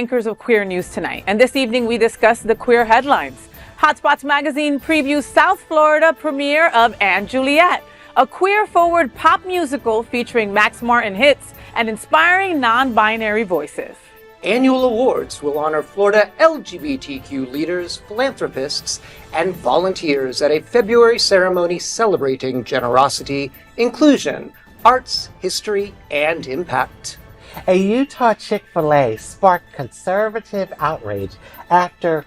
anchors of Queer News Tonight, and this evening we discuss the queer headlines. Hotspots magazine previews South Florida premiere of And Juliet, a queer-forward pop musical featuring Max Martin hits and inspiring non-binary voices. Annual awards will honor Florida LGBTQ leaders, philanthropists, and volunteers at a February ceremony celebrating generosity, inclusion, arts, history, and impact. A Utah Chick-fil-A sparked conservative outrage after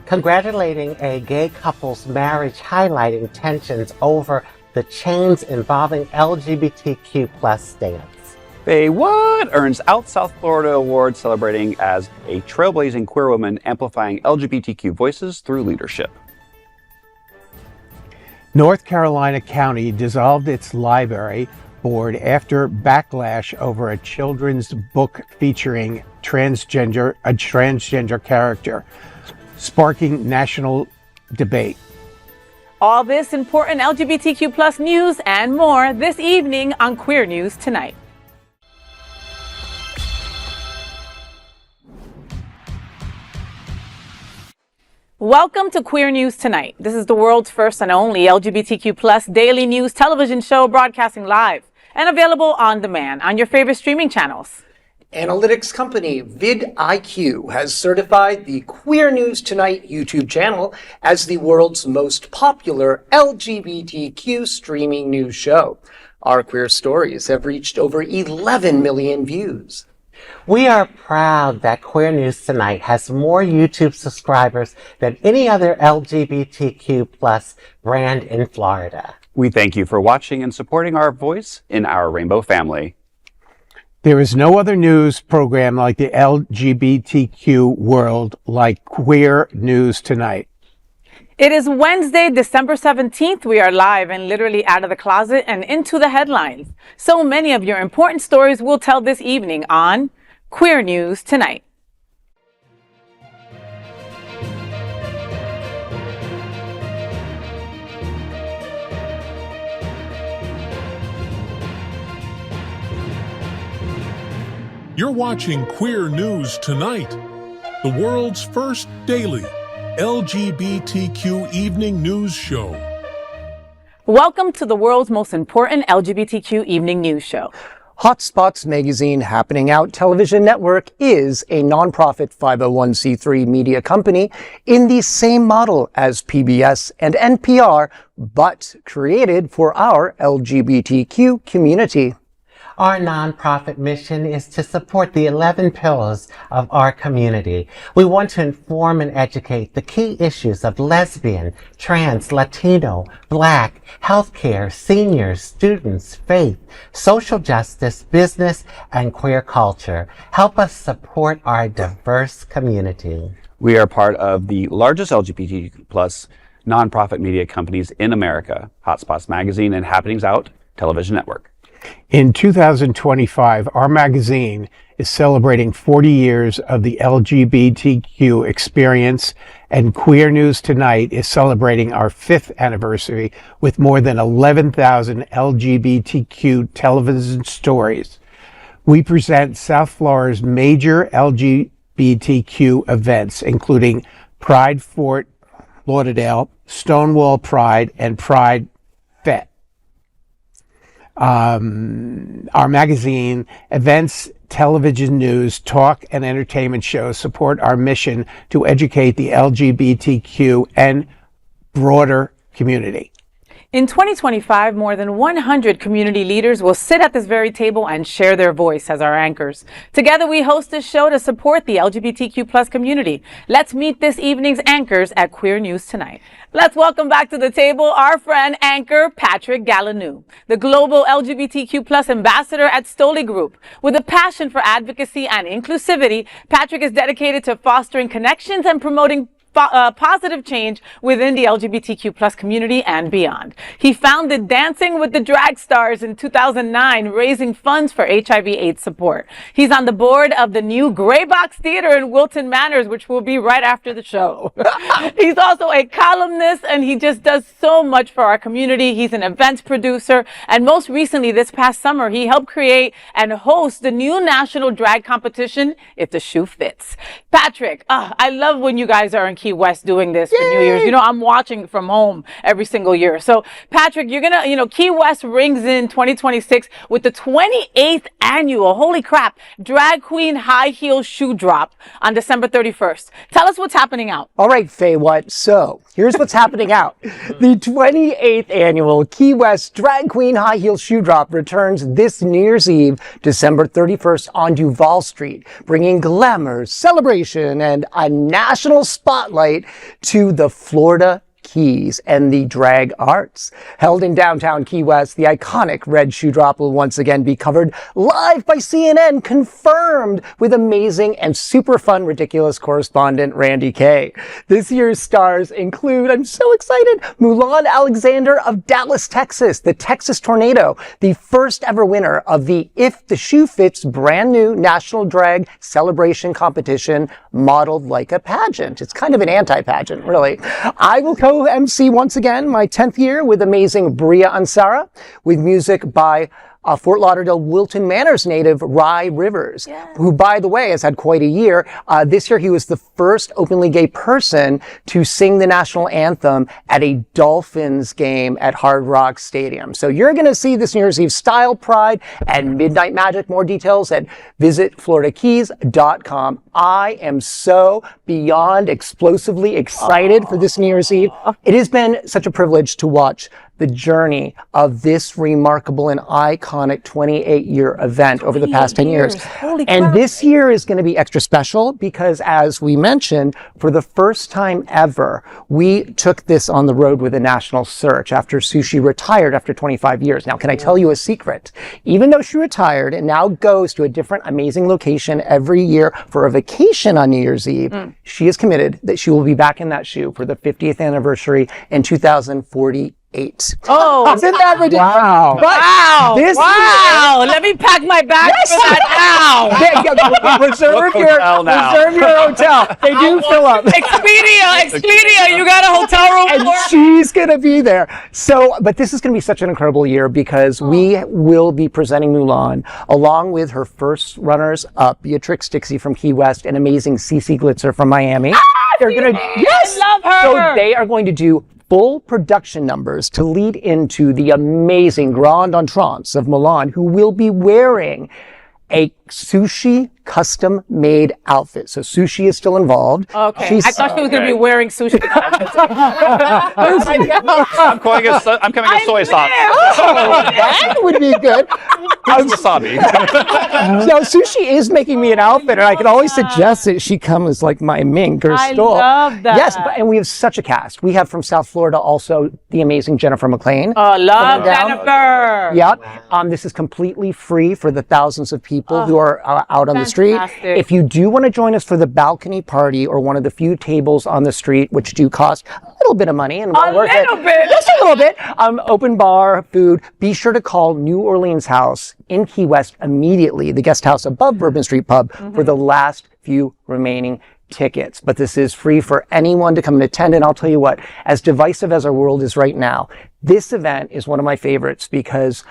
congratulating a gay couple's marriage, highlighting tensions over the chains involving LGBTQ plus stance. FayWhat earns Out South Florida Award, celebrating as a trailblazing queer woman amplifying LGBTQ voices through leadership. North Carolina County dissolved its library board after backlash over a children's book featuring a transgender character, sparking national debate. All this important LGBTQ plus news and more this evening on Queer News Tonight. Welcome to Queer News Tonight. This is the world's first and only LGBTQ plus daily news television show, broadcasting live and available on demand on your favorite streaming channels. Analytics company vidIQ has certified the Queer News Tonight YouTube channel as the world's most popular LGBTQ streaming news show. Our queer stories have reached over 11 million views. We are proud that Queer News Tonight has more YouTube subscribers than any other LGBTQ plus brand in Florida. We thank you for watching and supporting our voice in our rainbow family. There is no other news program like the LGBTQ world like Queer News Tonight. It is Wednesday, December 17th. We are live and literally out of the closet and into the headlines. So many of your important stories we'll tell this evening on Queer News Tonight. You're watching Queer News Tonight, the world's first daily LGBTQ evening news show. Welcome to the world's most important LGBTQ evening news show. Hotspots magazine Happening Out television network is a nonprofit 501c3 media company in the same model as PBS and NPR, but created for our LGBTQ community. Our nonprofit mission is to support the 11 pillars of our community. We want to inform and educate the key issues of lesbian, trans, Latino, Black, healthcare, seniors, students, faith, social justice, business, and queer culture. Help us support our diverse community. We are part of the largest LGBTQ plus nonprofit media companies in America, Hotspots Magazine and Happenings Out television network. In 2025, our magazine is celebrating 40 years of the LGBTQ experience, and Queer News Tonight is celebrating our 5th anniversary with more than 11,000 LGBTQ television stories. We present South Florida's major LGBTQ events, including Pride Fort Lauderdale, Stonewall Pride, and Pride Fete. Our magazine, events, television news, talk, and entertainment shows support our mission to educate the LGBTQ and broader community. In 2025, more than 100 community leaders will sit at this very table and share their voice as our anchors. Together, we host this show to support the LGBTQ plus community. Let's meet this evening's anchors at Queer News Tonight. Let's welcome back to the table our friend anchor Patrik Gallineaux, the global LGBTQ plus ambassador at Stoli Group. With a passion for advocacy and inclusivity, Patrik is dedicated to fostering connections and promoting positive change within the LGBTQ plus community and beyond. He founded Dancing with the Drag Stars in 2009, raising funds for HIV/AIDS support. He's on the board of the new Gray Box Theater in Wilton Manors, which will be right after the show. He's also a columnist, and he just does so much for our community. He's an events producer, and most recently this past summer, he helped create and host the new national drag competition, If the Shoe Fits. Patrik, I love when you guys are in Key West doing this for New Year's. You know, I'm watching from home every single year. So, Patrik, you're gonna, Key West rings in 2026 with the 28th annual, holy crap, Drag Queen High Heel Shoe Drop on December 31st. Tell us what's happening out. All right, FayWhat. So here's what's happening out. The 28th annual Key West Drag Queen High Heel Shoe Drop returns this New Year's Eve, December 31st on Duval Street, bringing glamour, celebration, and a national spotlight to the Florida Keys and the drag arts. Held in downtown Key West, the iconic red shoe drop will once again be covered live by CNN, confirmed with amazing and super fun, ridiculous correspondent Randy Kay. This year's stars include, I'm so excited, Mulan Alexander of Dallas, Texas, the Texas Tornado, the first ever winner of the If the Shoe Fits brand new National Drag Celebration competition modeled like a pageant. It's kind of an anti-pageant, really. I will co-MC once again my 10th year with amazing Bria Ansara, with music by Fort Lauderdale Wilton Manors native Rye Rivers, who, by the way, has had quite a year. This year he was the first openly gay person to sing the national anthem at a Dolphins game at Hard Rock Stadium. So you're going to see this New Year's Eve style, pride, and midnight magic. More details at visitfloridakeys.com. I am so beyond explosively excited for this New Year's Eve. It has been such a privilege to watch the journey of this remarkable and iconic 28-year event over the past 10 years. And this year is going to be extra special because, as we mentioned, for the first time ever, we took this on the road with a national search after Sushi retired after 25 years. Now, can I tell you a secret? Even though she retired and now goes to a different amazing location every year for a vacation on New Year's Eve, she is committed that she will be back in that shoe for the 50th anniversary in 2048. Oh, isn't that ridiculous? Wow. But this wow. Let me pack my bag for that now. Reserve your hotel. They do fill up. Expedia, you got a hotel room and for? She's going to be there. So, but this is going to be such an incredible year because we will be presenting Mulan along with her first runners up, Beatrix Dixie from Key West and amazing Cece Glitzer from Miami. They're going to, I love her. So they are going to do full production numbers to lead into the amazing grand entrance of Mulan, who will be wearing a Sushi custom-made outfit. So Sushi is still involved. Okay. I thought she was going to be wearing Sushi. I'm coming as soy sauce. That would be good. Wasabi. So Sushi is making me an outfit, and I can always suggest that she come as like my mink or stole. I love that. Yes, and we have such a cast. We have from South Florida also the amazing Jennifer McLean. Oh, love Jennifer. Yep. This is completely free for the thousands of people who are out on the street. If you do want to join us for the balcony party or one of the few tables on the street, which do cost a little bit of money and a little bit, just a little bit, open bar, food, be sure to call New Orleans House in Key West immediately, the guest house above Bourbon Street Pub, for the last few remaining tickets. But this is free for anyone to come and attend. And I'll tell you what, as divisive as our world is right now, this event is one of my favorites because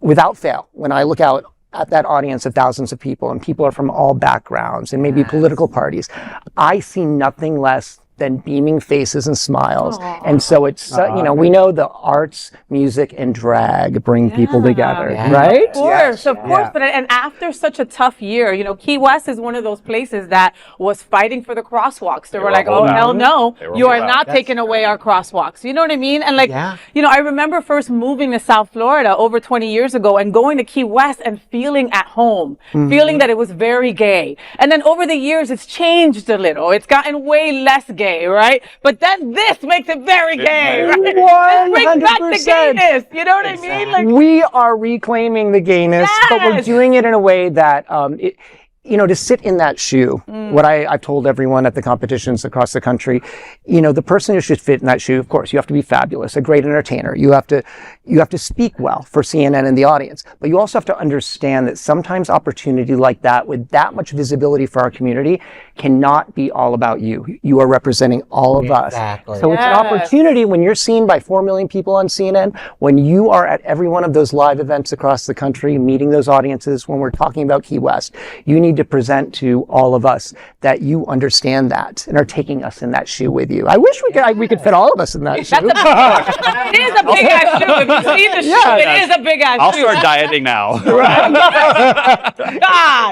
without fail, when I look out at that audience of thousands of people, and people are from all backgrounds and maybe political parties, I see nothing less than beaming faces and smiles. And so it's, we know the arts, music, and drag bring people together, right? Of course. But and after such a tough year, Key West is one of those places that was fighting for the crosswalks. They were like, oh, hell no, you are not taking away our crosswalks. You know what I mean? And I remember first moving to South Florida over 20 years ago and going to Key West and feeling at home, feeling that it was very gay. And then over the years, it's changed a little. It's gotten way less gay. Right? But then this makes it very gay, right? 100%. Bring back the gayness, you know what I mean? Like, we are reclaiming the gayness, but we're doing it in a way that, to sit in that shoe what I've told everyone at the competitions across the country, the person who should fit in that shoe, of course, you have to be fabulous, a great entertainer. You have to speak well for CNN and the audience, but you also have to understand that sometimes opportunity like that with that much visibility for our community cannot be all about you. You are representing all of us. So it's an opportunity when you're seen by 4 million people on CNN, when you are at every one of those live events across the country, meeting those audiences, when we're talking about Key West, you need to present to all of us that you understand that and are taking us in that shoe with you. I wish we could fit all of us in that shoe. It is a big ass shoe. If you see the shoe, it is a big ass shoe. I'll start dieting now. God,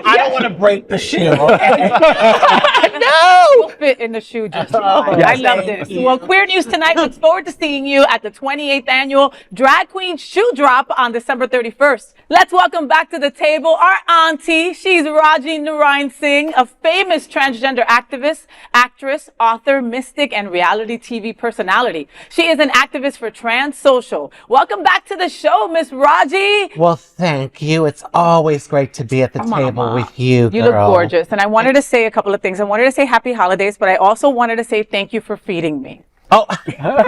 I don't want to break the shoe. No! You'll fit in the shoe just fine. I love this. Well, Queer News Tonight looks forward to seeing you at the 28th Annual Drag Queen Shoe Drop on December 31st. Let's welcome back to the table our auntie. She's Rajee Narinesingh, a famous transgender activist, actress, author, mystic, and reality TV personality. She is an activist for Trans Social. Welcome back to the show, Miss Rajee. Well, thank you. It's always great to be at the table with you, You girl. look gorgeous. And I wanted to say a couple of things. I wanted to say happy holidays, but I also wanted to say thank you for feeding me. Oh, yeah.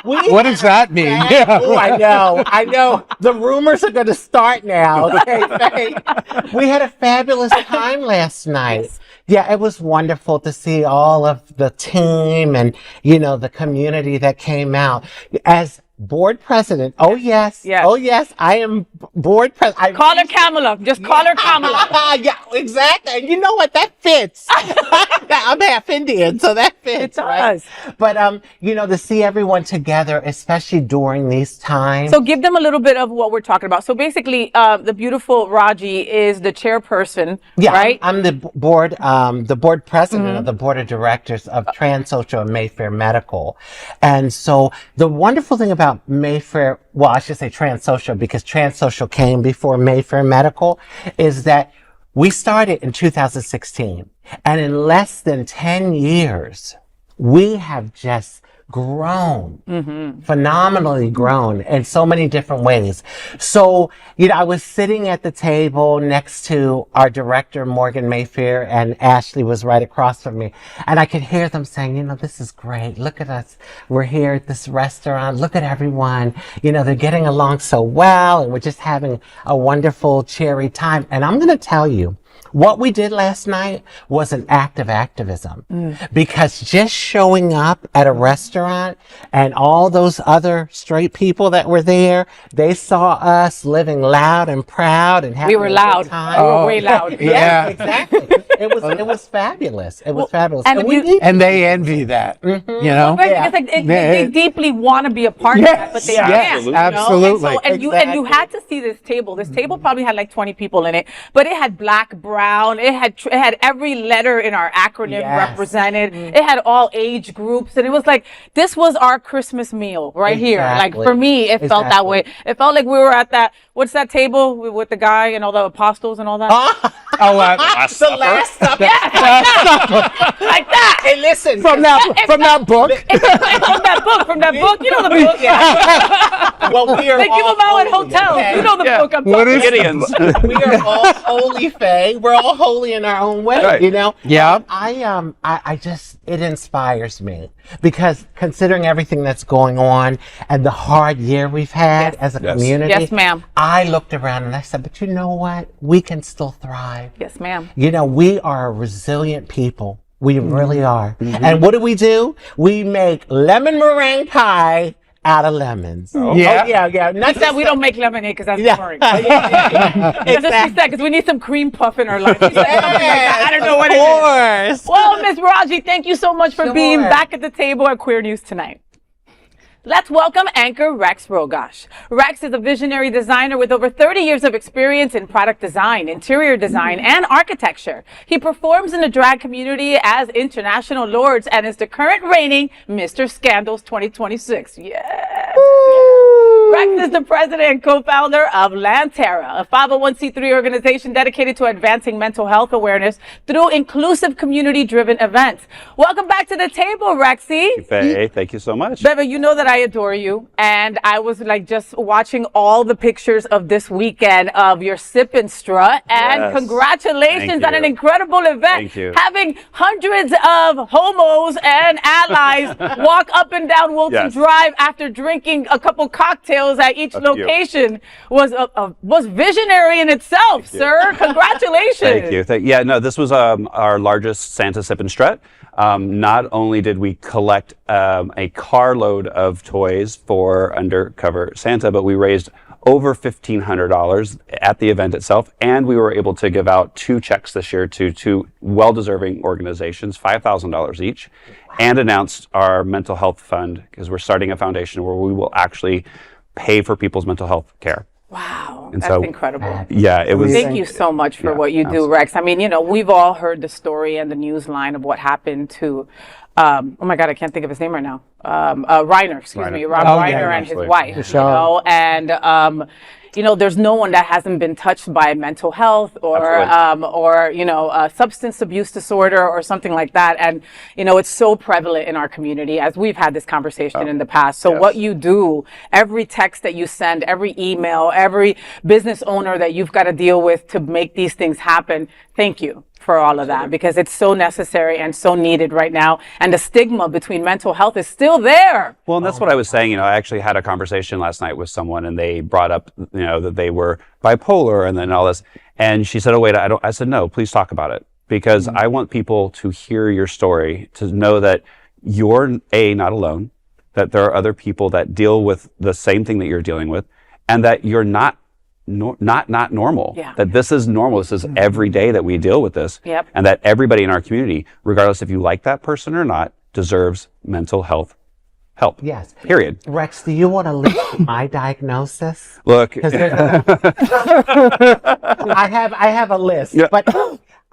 What does that mean? Oh, I know. The rumors are going to start now. Okay, we had a fabulous time last night. Yeah, it was wonderful to see all of the team and, the community that came out. As board president. Oh, yes. Oh, yes. I am board president. Call her Kamala. Just call her Kamala. Yeah, exactly. And you know what? That fits. I'm half Indian, so that fits. It does. Right? But, to see everyone together, especially during these times. So give them a little bit of what we're talking about. So basically, the beautiful Rajee is the chairperson, right? I'm the board president of the board of directors of Trans Social and Mayfair Medical. And so the wonderful thing about Mayfair, well, I should say Trans Social, because Trans Social came before Mayfair Medical, is that we started in 2016. And in less than 10 years, we have just grown, phenomenally grown in so many different ways. So, I was sitting at the table next to our director, Morgan Mayfair, and Ashley was right across from me. And I could hear them saying, this is great. Look at us. We're here at this restaurant. Look at everyone. They're getting along so well, and we're just having a wonderful, cheery time. And I'm going to tell you, what we did last night was an act of activism, because just showing up at a restaurant and all those other straight people that were there, they saw us living loud and proud and having we were loud. Time. We were way loud. Yeah, exactly. It was fabulous. It was fabulous. And they envy that, They deeply want to be a part of that, but they can't. Absolutely. And you had to see this table. This table probably had like 20 people in it, but it had black, brown. It had every letter in our acronym represented. It had all age groups, and it was like this was our Christmas meal right here. Like for me, it felt that way. It felt like we were at that. What's that table with the guy and all the apostles and all that? The Last Supper. Like that. Hey, listen, from that book. From that book. You know the book. Well, we are they give them out in hotels. Okay? You know the book I'm talking about. Gideons. We are all holy, Faye. We're all holy in our own way, Right. Yeah. I just, it inspires me, because considering everything that's going on and the hard year we've had as a community. Yes, ma'am. I looked around and I said, but you know what? We can still thrive. Yes, ma'am. We are a resilient people. We really are. And what do? We make lemon meringue pie out of lemons. Yeah. Not that we don't make lemonade because that's boring. Exactly. That's what she said, because we need some cream puff in our life. She said something like that. I don't know what it is. Well, Miss Rajee, thank you so much for being back at the table at Queer News Tonight. Let's welcome anchor Rex Rogosch. Rex is a visionary designer with over 30 years of experience in product design, interior design, and architecture. He performs in the drag community as International Lords and is the current reigning Mr. Scandals 2026. Yeah. Rex is the president and co-founder of Lantera, a 501c3 organization dedicated to advancing mental health awareness through inclusive community-driven events. Welcome back to the table, Rexy. Faye, thank you so much. Beva, you know that I adore you, and I was like just watching all the pictures of this weekend of your sip and strut, and Yes. congratulations Thank on you. an incredible event. Thank you. Having hundreds of homos and allies walk up and down Wilton Yes. Drive after drinking a couple cocktails at each few. location was visionary in itself, sir. Congratulations. Thank you. Yeah, no, this was our largest Santa Sip and Strut. Not only did we collect a carload of toys for Undercover Santa, but we raised over $1,500 at the event itself, and we were able to give out 2 checks this year to 2 well-deserving organizations, $5,000 each, and announced our mental health fund, because we're starting a foundation where we will actually pay for people's mental health care. Wow, And that's so- incredible. Yeah, it was. Thank you so much for Yeah, what you do, absolutely. Rex. I mean, you know, we've all heard the story and the news line of what happened to, oh my God, I can't think of his name right now. Reiner, excuse me, Rob Oh, Reiner yeah, and his absolutely. wife, you know, and, you know, there's no one that hasn't been touched by mental health or you know, substance abuse disorder or something like that. And, you know, it's so prevalent in our community, as we've had this conversation in the past. So yes. what you do, every text that you send, every email, every business owner that you've got to deal with to make these things happen, thank you for all of that, because it's so necessary and so needed right now. And the stigma between mental health is still there. Well, and that's what I was saying. You know, I actually had a conversation last night with someone, and they brought up, you know, that they were bipolar and then all this. And she said, "Oh, wait, I don't." I said, "No, please talk about it, because I want people to hear your story, to know that you're not alone, that there are other people that deal with the same thing that you're dealing with, and that you're not normal. Yeah. That this is normal. This is every day that we deal with this, Yep. and that everybody in our community, regardless if you like that person or not, deserves mental health help. Yes. Period." Rex, do you want to listen to my diagnosis? Look, 'Cause there's I have a list, Yeah. but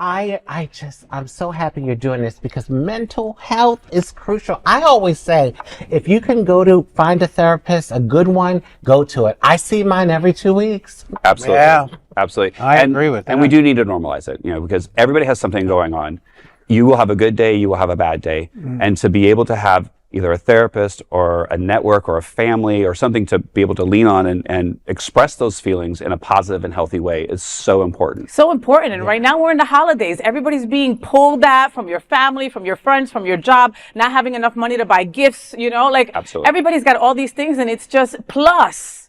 I'm so happy you're doing this, because mental health is crucial. I always say, if you can find a therapist, a good one, go to it. I see mine every 2 weeks. absolutely. Yeah. Absolutely. I agree with And we that. do need to normalize it, you know, because everybody has something going on. You will have a good day, you will have a bad day. And to be able to have either a therapist or a network or a family or something to be able to lean on and express those feelings in a positive and healthy way is so important. So important. And right now we're in the holidays. Everybody's being pulled at from your family, from your friends, from your job, not having enough money to buy gifts, you know, like Absolutely. everybody's got all these things, and it's just plus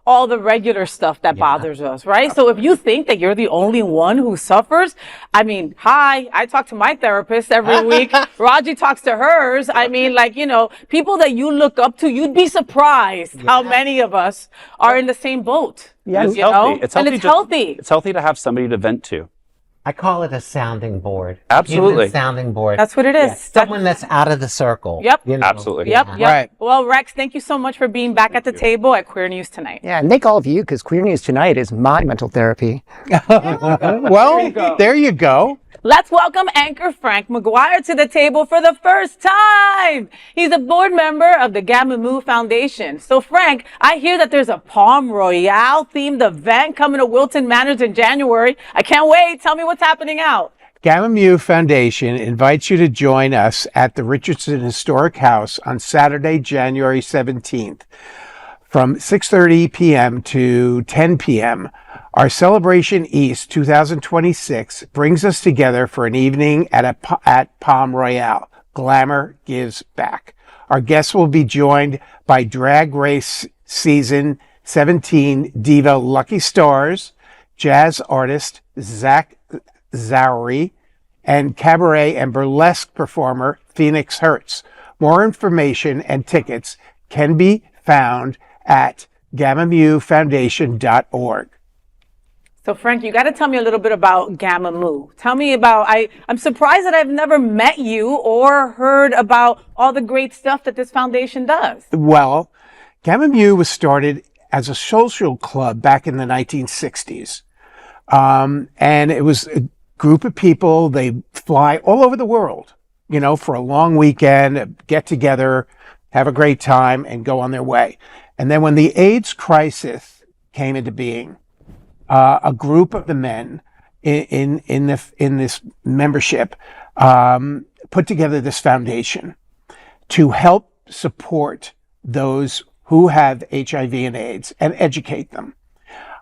all the regular stuff that bothers us, right? So if you think that you're the only one who suffers, I mean, I talk to my therapist every week. Rajee talks to hers. I mean, like, you know, people that you look up to, you'd be surprised how many of us are in the same boat. And it's you healthy. know? It's And healthy. it's healthy. It's healthy to have somebody to vent to. I call it a sounding board. Absolutely. Human sounding board. That's what it is. Someone that's out of the circle. Yep. you know? Absolutely. Yep, Yeah. yep. Right. Well, Rex, thank you so much for being back at the table at Queer News Tonight. Yeah, and thank all of you, because Queer News Tonight is my mental therapy. Well, there you go. Let's welcome anchor Frank Maguire to the table for the first time. He's a board member of the Gamma Mu Foundation. So Frank, I hear that there's a Palm Royale themed event coming to Wilton Manors in January. I can't wait. Tell me what's happening out. Gamma Mu Foundation invites you to join us at the Richardson Historic House on Saturday, January 17th from 6:30 p.m. to 10 p.m. Our Celebration East 2026 brings us together for an evening at Palm Royale. Glamour gives back. Our guests will be joined by Drag Race Season 17 diva Lucky Stars, jazz artist Zach Zowery, and cabaret and burlesque performer Phoenix Hertz. More information and tickets can be found at GammaMuFoundation.org. So Frank, you got to tell me a little bit about Gamma Mu. Tell me about, I'm surprised that I've never met you or heard about all the great stuff that this foundation does. Well, Gamma Mu was started as a social club back in the 1960s. And it was a group of people, they fly all over the world, you know, for a long weekend, get together, have a great time, and go on their way. And then when the AIDS crisis came into being, a group of the men in this membership put together this foundation to help support those who have HIV and AIDS and educate them.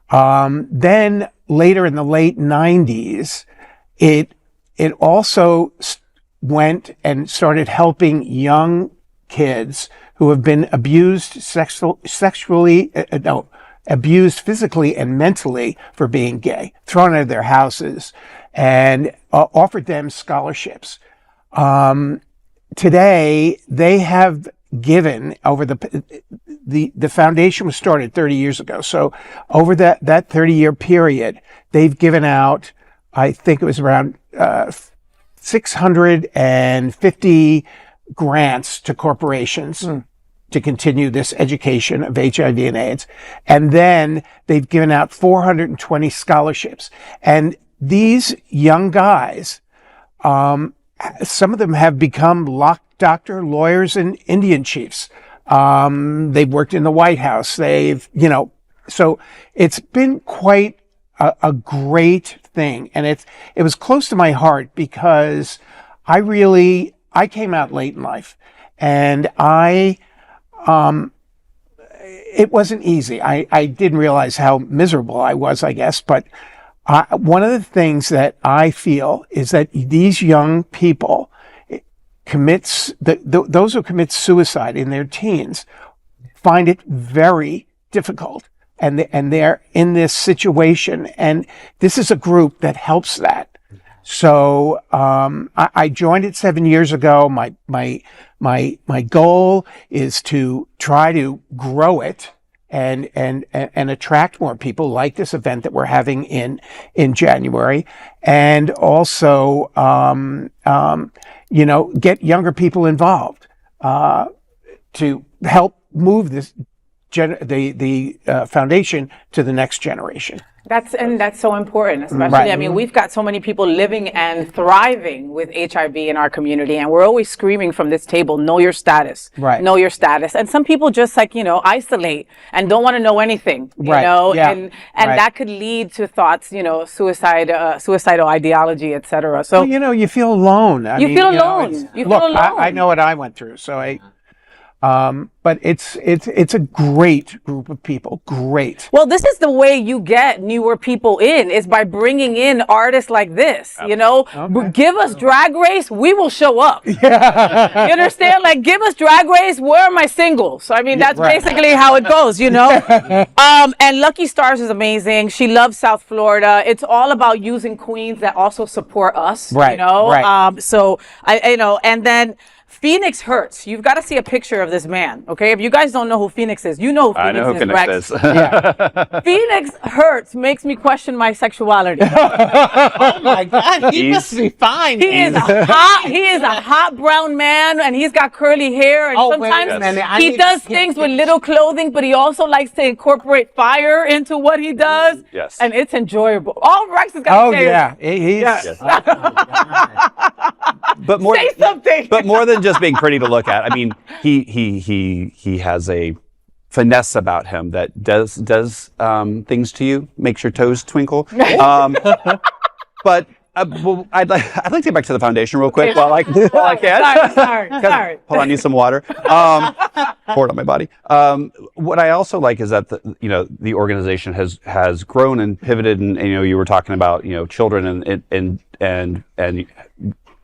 Then later in the late 90s, it also went and started helping young kids who have been abused abused physically and mentally for being gay, thrown out of their houses, and offered them scholarships. Today, they have given over the foundation was started 30 years ago. So over that 30-year period, they've given out, I think it was around 650 grants to corporations to continue this education of HIV and AIDS. And then they've given out 420 scholarships. And these young guys, some of them have become doctor, lawyers, and Indian chiefs. They've worked in the White House. So it's been quite a great thing. And it was close to my heart because I came out late in life, and it wasn't easy. I didn't realize how miserable I was, I guess. But one of the things that I feel is that these young people those who commit suicide in their teens find it very difficult, and they're in this situation, and this is a group that helps that. So I joined it 7 years ago. My goal is to try to grow it and attract more people like this event that we're having in January, and also get younger people involved to help move this the foundation to the next generation. That's so important, especially, Right. I mean, we've got so many people living and thriving with HIV in our community, and we're always screaming from this table, know your status, Right. know your status. And some people just isolate and don't want to know anything, Right. Yeah. and Right. that could lead to thoughts, suicidal ideology, etc. So, Well, you feel alone. You feel alone. You feel look, alone. I know what I went through, so but it's a great group of people. Great. well, this is the way you get newer people in, is by bringing in artists like this, Okay. Give us Drag Race, we will show up. You understand? Give us Drag Race, where are my singles? I mean, that's right. basically how it goes, And Lucky Stars is amazing. She loves South Florida. It's all about using queens that also support us, Right, right. So and then Phoenix Hurts. You've got to see a picture of this man, okay? If you guys don't know who Phoenix is, you know who Phoenix I know who is, Phoenix Rex. is. Yeah. Phoenix Hurts makes me question my sexuality. Oh my God, he must be fine. He is a hot brown man, and he's got curly hair, and Oh, wait a sometimes minute, I he need does to- things with little clothing, but he also likes to incorporate fire into what he does. Yes. And it's enjoyable. All Rex has got Oh to say yeah, he's. Yes. But more, Say something. But more than just being pretty to look at. I mean, he has a finesse about him that does things to you, makes your toes twinkle. But I'd like to get back to the foundation real quick while I can. Sorry. Hold on, I need some water. Pour it on my body. What I also like is that the organization has grown and pivoted, and you were talking about children and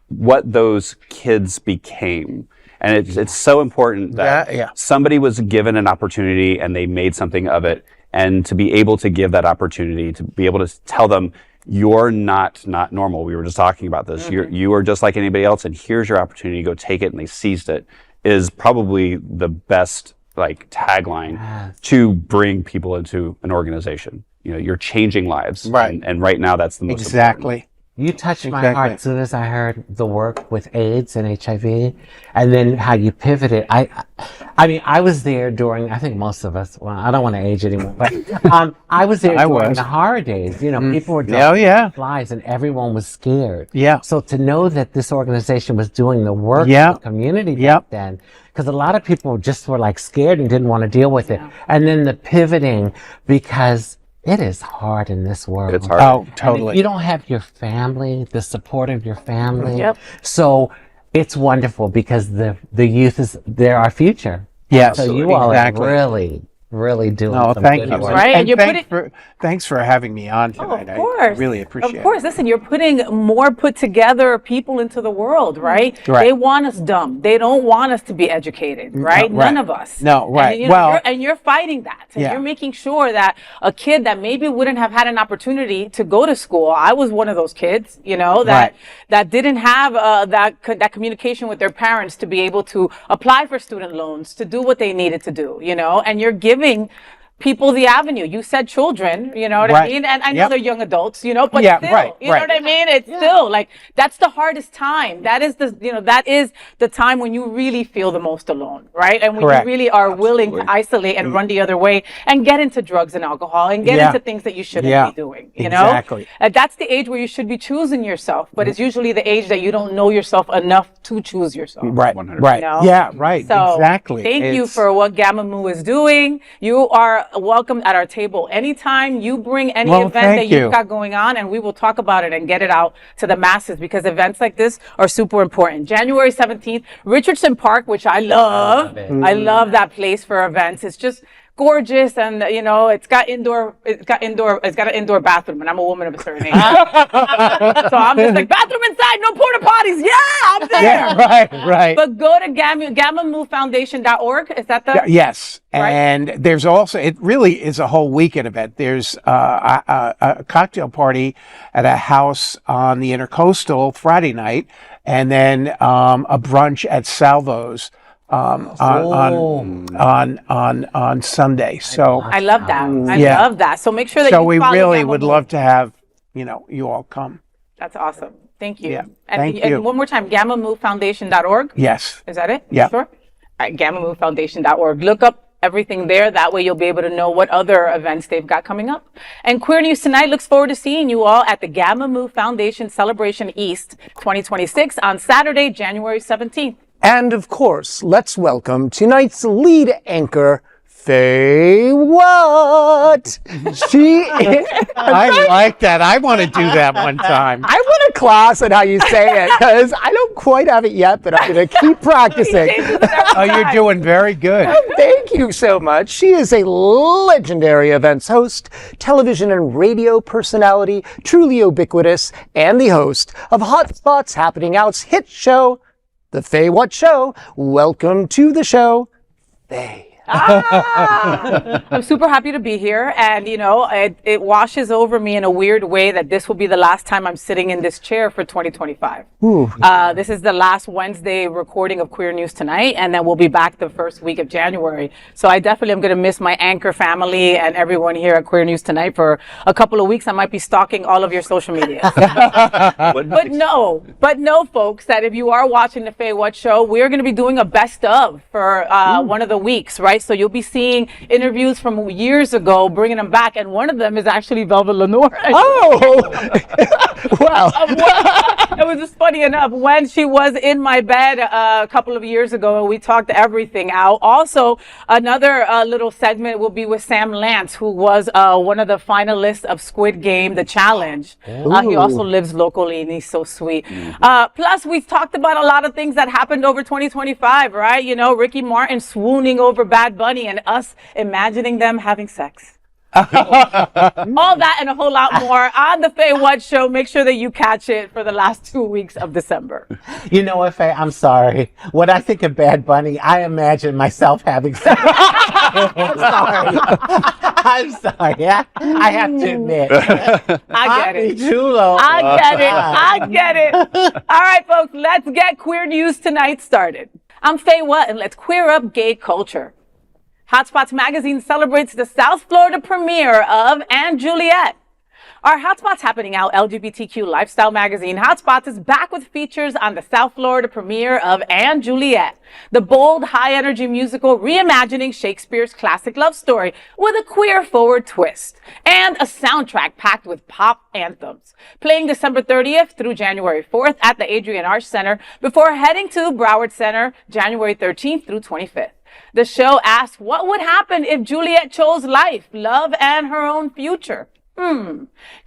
what those kids became. And it's so important that somebody was given an opportunity and they made something of it, and to be able to give that opportunity, to be able to tell them, you're not normal. We were just talking about this. Mm-hmm. You are just like anybody else, and here's your opportunity. Go take it, and they seized it. Is probably the best tagline to bring people into an organization. You're changing lives, Right. And right now that's the most Exactly. important. You touched my heart as soon as I heard the work with AIDS and HIV, and then how you pivoted. I mean, I was there during, I think most of us, well, I don't want to age anymore, but I was there during the horror days. You know, people were doing flies and everyone was scared. Yeah. So to know that this organization was doing the work in the community back then, because a lot of people just were like scared and didn't want to deal with it. And then the pivoting, because it is hard in this world. It's hard. Oh, totally. And if you don't have your family, the support of your family. So it's wonderful because the youth they're our future. Yes, so you all are really doing some thank good you. work. Right? And thanks for having me on tonight. Of course. I really appreciate it. Of course. Listen, you're putting more put together people into the world, right? They want us dumb. They don't want us to be educated, right? None of us. No, right. And you're fighting that. And you're making sure that a kid that maybe wouldn't have had an opportunity to go to school. I was one of those kids, you know, that didn't have that communication with their parents to be able to apply for student loans, to do what they needed to do, you know, and you're giving people the avenue. You said children, you know what I mean? And I know they're young adults, you know, but still, you know what I mean? It's still like, that's the hardest time. That is that is the time when you really feel the most alone, right? And when you really are willing to isolate and run the other way and get into drugs and alcohol and get into things that you shouldn't be doing, you know? That's the age where you should be choosing yourself, but it's usually the age that you don't know yourself enough to choose yourself. Right. You know? So, exactly. Thank you for what Gamma Mu is doing. You are welcome at our table anytime. You bring any event that you've got going on, and we will talk about it and get it out to the masses, because events like this are super important. January 17th, Richardson Park, which I love. I love that place for events. It's just gorgeous, and you know, it's got an indoor bathroom, and I'm a woman of a certain age. So I'm just like, bathroom inside, no porta potties. Yeah, I'm there. Yeah, right. But go to GammaMoveFoundation.org. Is that the? Yes. And there's also, it really is a whole weekend event. There's a cocktail party at a house on the Intercoastal Friday night, and then a brunch at Salvo's on Sunday. So I love that. I love that. So make sure that so we really would love to have, you know, you all come. That's awesome. Thank you. Yeah. And, Thank you. And one more time, GammaMoveFoundation.org. Yes. Is that it? Yeah. Sure. All right, GammaMoveFoundation.org. Look up everything there. That way you'll be able to know what other events they've got coming up. And Queer News Tonight looks forward to seeing you all at the Gamma Move Foundation Celebration East 2026 on Saturday, January 17th. And of course, let's welcome tonight's lead anchor, FayWhat. She is... I like that. I want to do that one time. I want a class on how you say it, because I don't quite have it yet, but I'm going to keep practicing. Oh, you're doing very good. Thank you so much. She is a legendary events host, television and radio personality, truly ubiquitous, and the host of Hotspots Happening Out's hit show, The FayWhat Show. Welcome to the show, Faye. I'm super happy to be here, and you know, it washes over me in a weird way that this will be the last time I'm sitting in this chair for 2025. This is the last Wednesday recording of Queer News Tonight, and then we'll be back the first week of January. So I definitely am going to miss my anchor family and everyone here at Queer News Tonight for a couple of weeks. I might be stalking all of your social media. but no, folks, that if you are watching the FayWhat Show, we're going to be doing a best of for one of the weeks, right? So you'll be seeing interviews from years ago, bringing them back, and one of them is actually Velvet Lenore. Oh, wow! It was just funny enough when she was in my bed a couple of years ago, and we talked everything out. Also, another little segment will be with Sam Lance, who was one of the finalists of Squid Game: The Challenge. He also lives locally, and he's so sweet. Plus, we've talked about a lot of things that happened over 2025, right? You know, Ricky Martin swooning over Bad Bunny and us imagining them having sex. All that and a whole lot more on the FayWhat Show. Make sure that you catch it for the last 2 weeks of December. You know what, Faye? I'm sorry. When I think of Bad Bunny, I imagine myself having sex. I'm sorry. I'm sorry. Yeah? I have to admit. I get it. Chulo. I get it. All right, folks, let's get Queer News Tonight started. I'm FayWhat, and let's queer up gay culture. Hotspots magazine celebrates the South Florida premiere of And Juliet. Our Hotspots Happening Out LGBTQ lifestyle magazine, Hotspots, is back with features on the South Florida premiere of And Juliet, the bold, high-energy musical reimagining Shakespeare's classic love story with a queer-forward twist, and a soundtrack packed with pop anthems, playing December 30th through January 4th at the Adrian Arch Center before heading to Broward Center January 13th through 25th. The show asks what would happen if Juliet chose life, love, and her own future.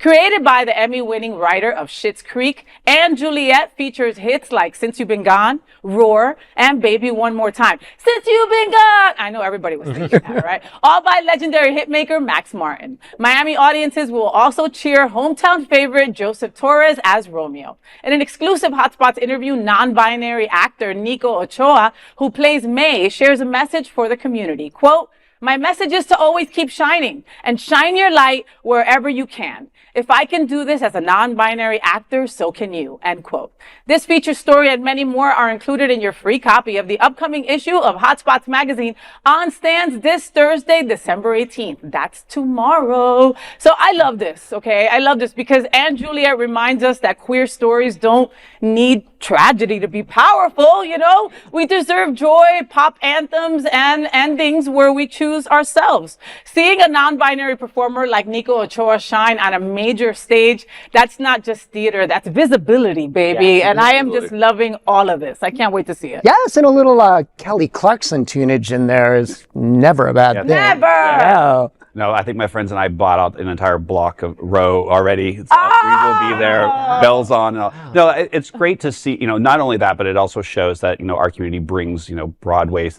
Created by the Emmy-winning writer of Schitt's Creek, And Juliet features hits like Since You've Been Gone, Roar, and Baby One More Time. Since You've Been Gone! I know everybody was thinking that, right? All by legendary hitmaker Max Martin. Miami audiences will also cheer hometown favorite Joseph Torres as Romeo. In an exclusive Hotspots interview, non-binary actor Nico Ochoa, who plays May, shares a message for the community. Quote, "My message is to always keep shining and shine your light wherever you can. If I can do this as a non-binary actor, so can you," end quote. This feature story and many more are included in your free copy of the upcoming issue of Hotspots magazine on stands this Thursday, December 18th. That's tomorrow. So I love this, okay? I love this because And Juliet reminds us that queer stories don't need tragedy to be powerful, you know? We deserve joy, pop anthems, and endings where we choose ourselves. Seeing a non-binary performer like Nico Ochoa shine on a major stage, that's not just theater, that's visibility, baby. Yes, and I am just loving all of this. I can't wait to see it. Yes, and a little Kelly Clarkson tunage in there is never a bad thing. Never! Yeah. No, I think my friends and I bought out an entire block of row already. So we will be there, bells on. And all. No, it's great to see, not only that, but it also shows that, our community brings, Broadway,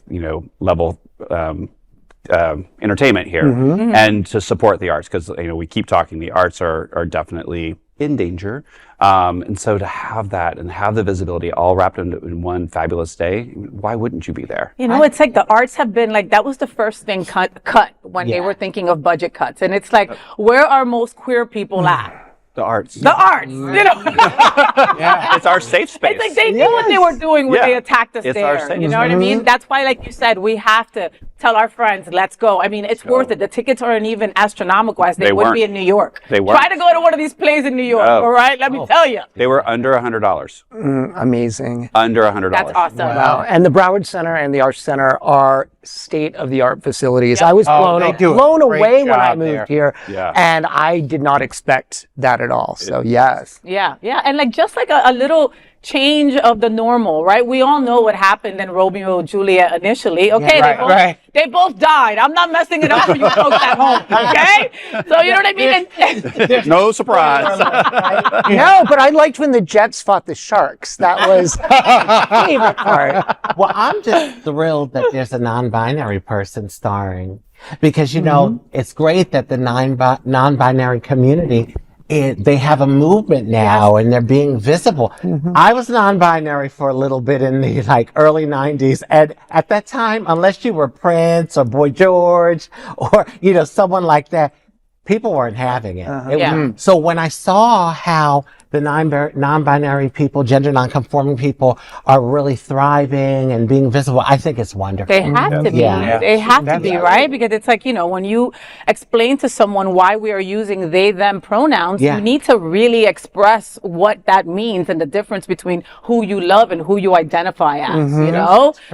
level entertainment here and to support the arts because, we keep talking, the arts are definitely in danger. And so to have that and have the visibility all wrapped in one fabulous day, why wouldn't you be there? It's like the arts have been like, that was the first thing cut when they were thinking of budget cuts. And it's like, where are most queer people at? The arts. The arts, It's our safe space. It's like they knew what they were doing when they attacked us It's there. our safe You know what I mean? That's why, like you said, we have to tell our friends, let's go. I mean, it's worth it. The tickets aren't even astronomical as they would be in New York. They weren't. Try to go to one of these plays in New York, all right? Let me tell you. They were under $100. Amazing. Under $100. That's awesome. Wow. And the Broward Center and the Arts Center are state-of-the-art facilities. I was blown away when I moved here, and I did not expect that at all. So, yes. Yeah. And like just like a little change of the normal, right? We all know what happened in Romeo and Juliet initially. Okay, they both died. I'm not messing it up for you folks at home, okay? So you know what I mean? And no surprise. No, but I liked when the Jets fought the Sharks. That was my favorite part. Well, I'm just thrilled that there's a non-binary person starring because, it's great that the non-binary community they have a movement now and they're being visible. I was non-binary for a little bit in the early 90s. And at that time, unless you were Prince or Boy George or, someone like that, people weren't having it. So when I saw how the non-binary people, gender non-conforming people are really thriving and being visible, I think it's wonderful. They have to be. They have to be, right? Because it's like, when you explain to someone why we are using they, them pronouns, you need to really express what that means and the difference between who you love and who you identify as,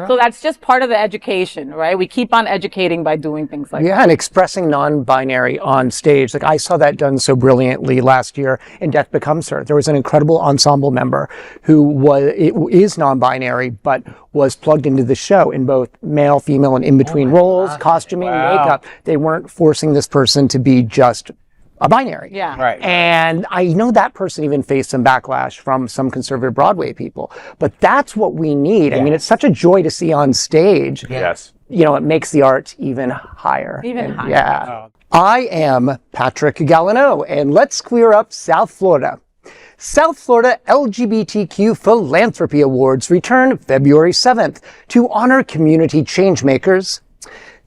So that's just part of the education, right? We keep on educating by doing things like that. Yeah, and expressing non-binary on stage. Like I saw that done so brilliantly last year in Death Becomes Her. There was an incredible ensemble member who is non-binary, but was plugged into the show in both male, female, and in-between roles, costuming, makeup. They weren't forcing this person to be just a binary. Yeah. Right. And I know that person even faced some backlash from some conservative Broadway people. But that's what we need. I mean, it's such a joy to see on stage. Yes. It makes the art even higher. Higher. Yeah. I am Patrik Gallineaux, and let's queer up South Florida. South Florida LGBTQ Philanthropy Awards return February 7th to honor community changemakers.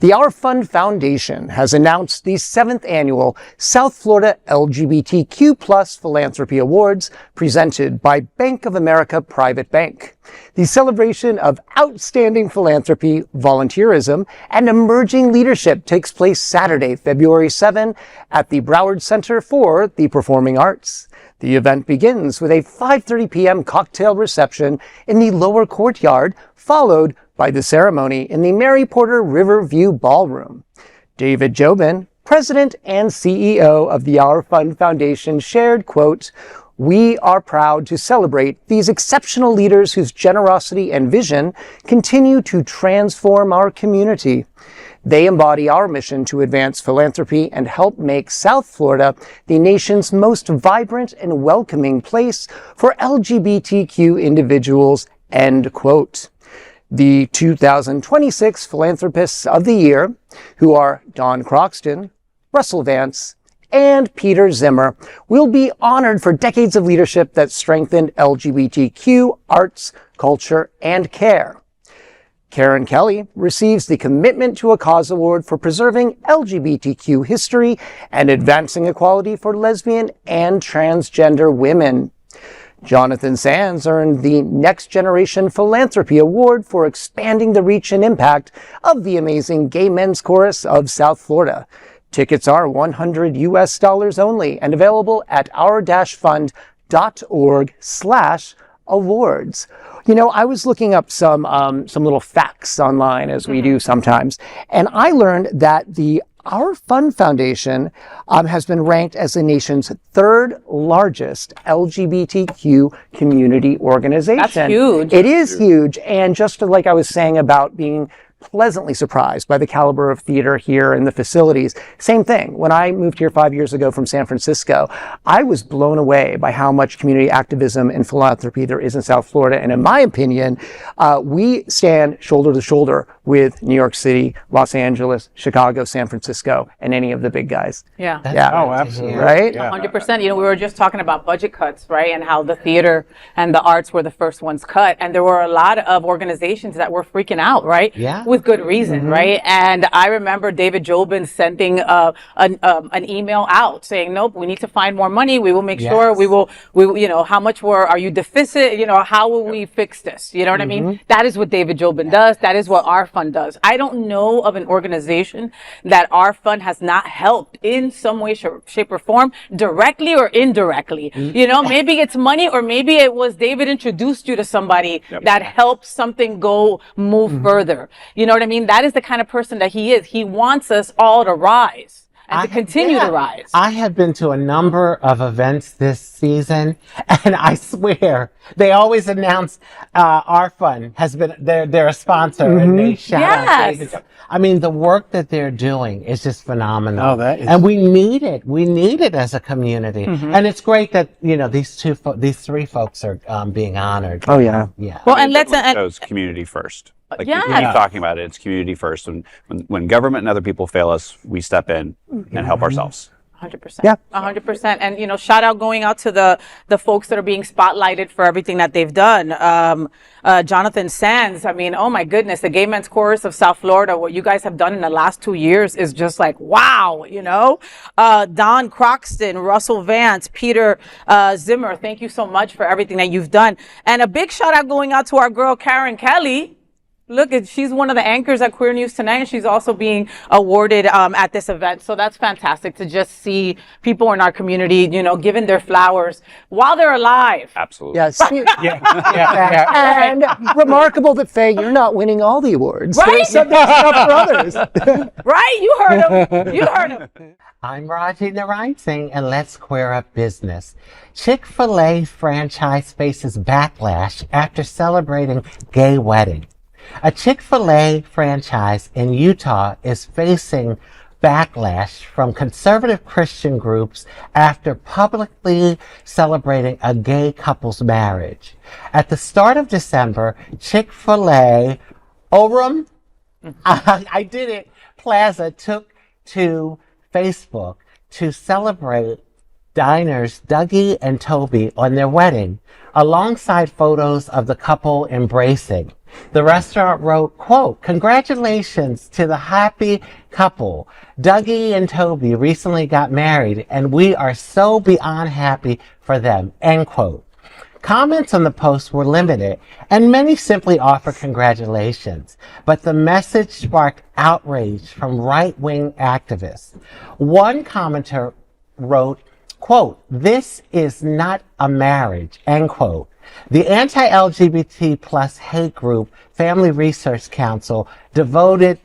The Our Fund Foundation has announced the 7th annual South Florida LGBTQ+ Philanthropy Awards presented by Bank of America Private Bank. The celebration of outstanding philanthropy, volunteerism, and emerging leadership takes place Saturday, February 7 at the Broward Center for the Performing Arts. The event begins with a 5:30 p.m. cocktail reception in the lower courtyard, followed by the ceremony in the Mary Porter Riverview Ballroom. David Jobin, President and CEO of the Our Fund Foundation, shared, quote, "We are proud to celebrate these exceptional leaders whose generosity and vision continue to transform our community. They embody our mission to advance philanthropy and help make South Florida the nation's most vibrant and welcoming place for LGBTQ individuals," end quote. The 2026 Philanthropists of the Year, who are Don Croxton, Russell Vance, and Peter Zimmer, will be honored for decades of leadership that strengthened LGBTQ arts, culture, and care. Karen Kelly receives the Commitment to a Cause Award for preserving LGBTQ history and advancing equality for lesbian and transgender women. Jonathan Sands earned the Next Generation Philanthropy Award for expanding the reach and impact of the amazing Gay Men's Chorus of South Florida. Tickets are $100 only and available at our-fund.org/awards. You know, I was looking up some little facts online, as we do sometimes, and I learned that the Our Fund Foundation has been ranked as the nation's 3rd largest LGBTQ community organization. That's huge. It is huge. And just like I was saying about being pleasantly surprised by the caliber of theater here and the facilities. Same thing. When I moved here 5 years ago from San Francisco, I was blown away by how much community activism and philanthropy there is in South Florida. And in my opinion, we stand shoulder to shoulder with New York City, Los Angeles, Chicago, San Francisco, and any of the big guys. Yeah. Oh, absolutely. Right? Yeah. 100%. You know, we were just talking about budget cuts, right? And how the theater and the arts were the first ones cut. And there were a lot of organizations that were freaking out, right? Yeah. With good reason, right? And I remember David Jobin sending an email out saying, nope, we need to find more money. We will make sure we will, you know, how much are you deficit? You know, how will we fix this? You know what I mean? That is what David Jobin does. That is what our fund does. I don't know of an organization that our fund has not helped in some way, shape, or form, directly or indirectly. You know, maybe it's money, or maybe it was David introduced you to somebody that helped something move further. You know what I mean? That is the kind of person that he is. He wants us all to rise and to continue to rise. I have been to a number of events this season, and I swear they always announce our fund has been they're a sponsor, and they shout out David. I mean, the work that they're doing is just phenomenal. Oh, that is. And we need it. We need it as a community. And it's great that, you know, these three folks are being honored. Oh, yeah. Yeah. Well, and let's Shows community first. Like we keep talking about it, it's community first. When government and other people fail us, we step in and help ourselves. 100%. Yeah. 100%. And, you know, shout out going out to the folks that are being spotlighted for everything that they've done. Jonathan Sands, I mean, oh my goodness, the Gay Men's Chorus of South Florida, what you guys have done in the last 2 years is just like, wow, you know? Don Croxton, Russell Vance, Peter Zimmer, thank you so much for everything that you've done. And a big shout out going out to our girl, Karen Kelly. Look, she's one of the anchors at Queer News Tonight, and she's also being awarded at this event. So that's fantastic to just see people in our community, you know, given their flowers while they're alive. Absolutely. Yes. Yeah. And remarkable that, Faye, you're not winning all the awards. Right? There's something up for others. Right? You heard him. You heard him. I'm Rajee Narinesingh, and let's queer up business. Chick-fil-A franchise faces backlash after celebrating gay wedding. A Chick-fil-A franchise in Utah is facing backlash from conservative Christian groups after publicly celebrating a gay couple's marriage. At the start of December, Chick-fil-A Plaza took to Facebook to celebrate diners Dougie and Toby on their wedding, alongside photos of the couple embracing. The restaurant wrote, quote, "Congratulations to the happy couple. Dougie and Toby recently got married and we are so beyond happy for them," end quote. Comments on the post were limited, and many simply offered congratulations, but the message sparked outrage from right-wing activists. One commenter wrote, quote, "This is not a marriage," end quote. The anti-LGBT plus hate group Family Research Council devoted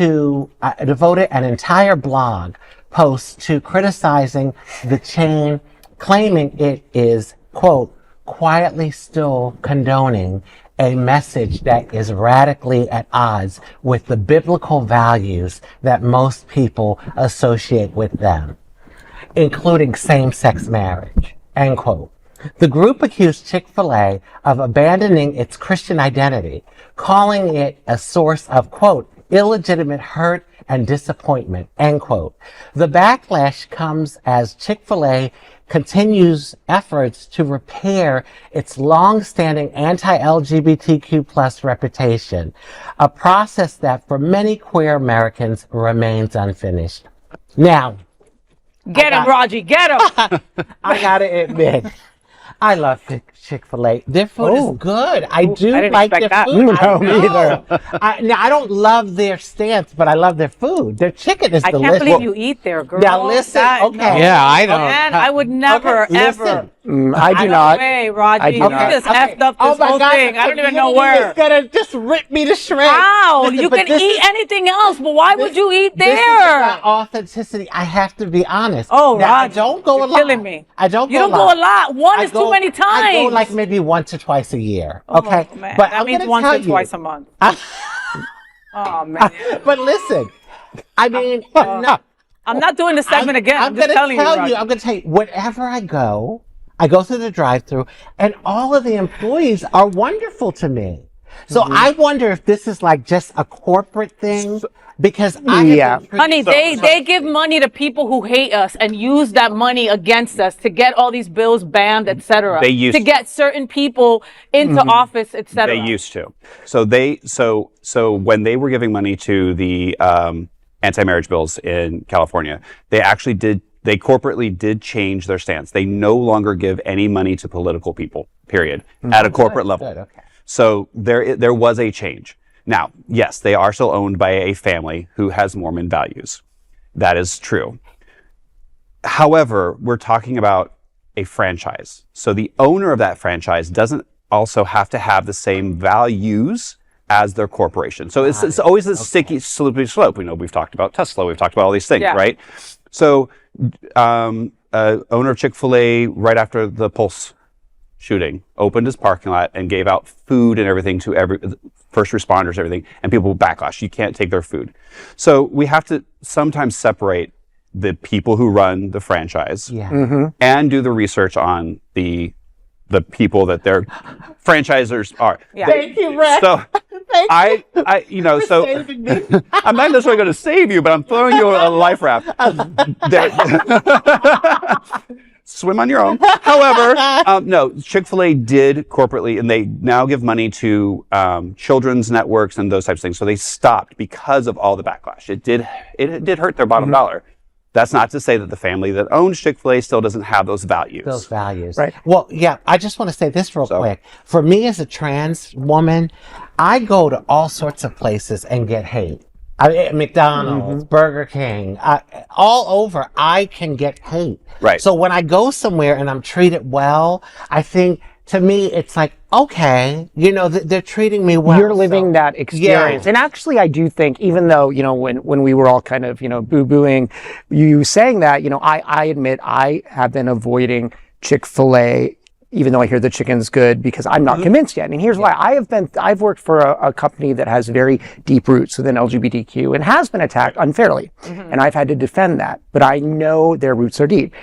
an entire blog post to criticizing the chain, claiming it is, quote, "quietly still condoning a message that is radically at odds with the biblical values that most people associate with them, including same-sex marriage," end quote. The group accused Chick-fil-A of abandoning its Christian identity, calling it a source of, quote, "illegitimate hurt and disappointment," end quote. The backlash comes as Chick-fil-A continues efforts to repair its long-standing anti-LGBTQ plus reputation, a process that for many queer Americans remains unfinished. Now, Get him, Rajee, get him! I gotta admit, I love Chick-fil-A. Their food is good. I didn't like their expect that. food. No, me either. I don't love their stance, but I love their food. Their chicken is I delicious. can't believe you eat there, girl. Now listen, okay. No. Yeah, I don't. Man, I would never, Okay, ever. listen. I do No not. way, Rajee. I do You not. just effed up Oh this my whole God, thing. I don't the even know community where. is gonna just rip me to shreds. How? Listen, You but can this eat is- anything else, but why would you eat This is there? about authenticity. I have to be honest. Oh, now, I Rajee, don't go a you're lot. killing me. I don't. You go don't go a lot. One is too many times. I go like maybe once or twice a year. Okay, Oh, man. but that I'm means gonna once tell or you. twice a month. Oh, man. But listen, I mean, no. I'm not doing this segment again. I'm just telling you, Rajee. I'm going to tell you, whenever I go through the drive-thru, and all of the employees are wonderful to me. So I wonder if this is like just a corporate thing, because Honey, they give money to people who hate us and use that money against us to get all these bills banned, etc. They used to get certain people into office, etc. They used to. So when they were giving money to the anti-marriage bills in California, they corporately did change their stance. They no longer give any money to political people, period, at a corporate level. Good, okay. So there was a change. Now, yes, they are still owned by a family who has Mormon values. That is true. However, we're talking about a franchise. So the owner of that franchise doesn't also have to have the same values as their corporation. So it's always a sticky, slippery slope. We've talked about Tesla. We've talked about all these things, right? So owner of Chick-fil-A, right after the Pulse shooting, opened his parking lot and gave out food and everything to first responders, everything, and people backlash. You can't take their food. So we have to sometimes separate the people who run the franchise and do the research on the people that their franchisors are. Yeah. Thank you, Rex. So I'm not necessarily going to save you, but I'm throwing you a life raft. Swim on your own. However, no, Chick-fil-A did corporately, and they now give money to children's networks and those types of things. So they stopped because of all the backlash. It did hurt their bottom dollar. That's not to say that the family that owns Chick-fil-A still doesn't have those values. Right. Well, yeah, I just want to say this real quick. For me as a trans woman, I go to all sorts of places and get hate. McDonald's, Burger King, all over, I can get hate. Right. So when I go somewhere and I'm treated well, I think, to me, it's like, okay, they're treating me well. You're living that experience. Yeah. And actually, I do think, even though, when we were all kind of, boo-booing you saying that, I admit I have been avoiding Chick-fil-A, even though I hear the chicken's good, because I'm not convinced yet. And here's why. I've worked for a company that has very deep roots within LGBTQ and has been attacked unfairly. And I've had to defend that. But I know their roots are deep.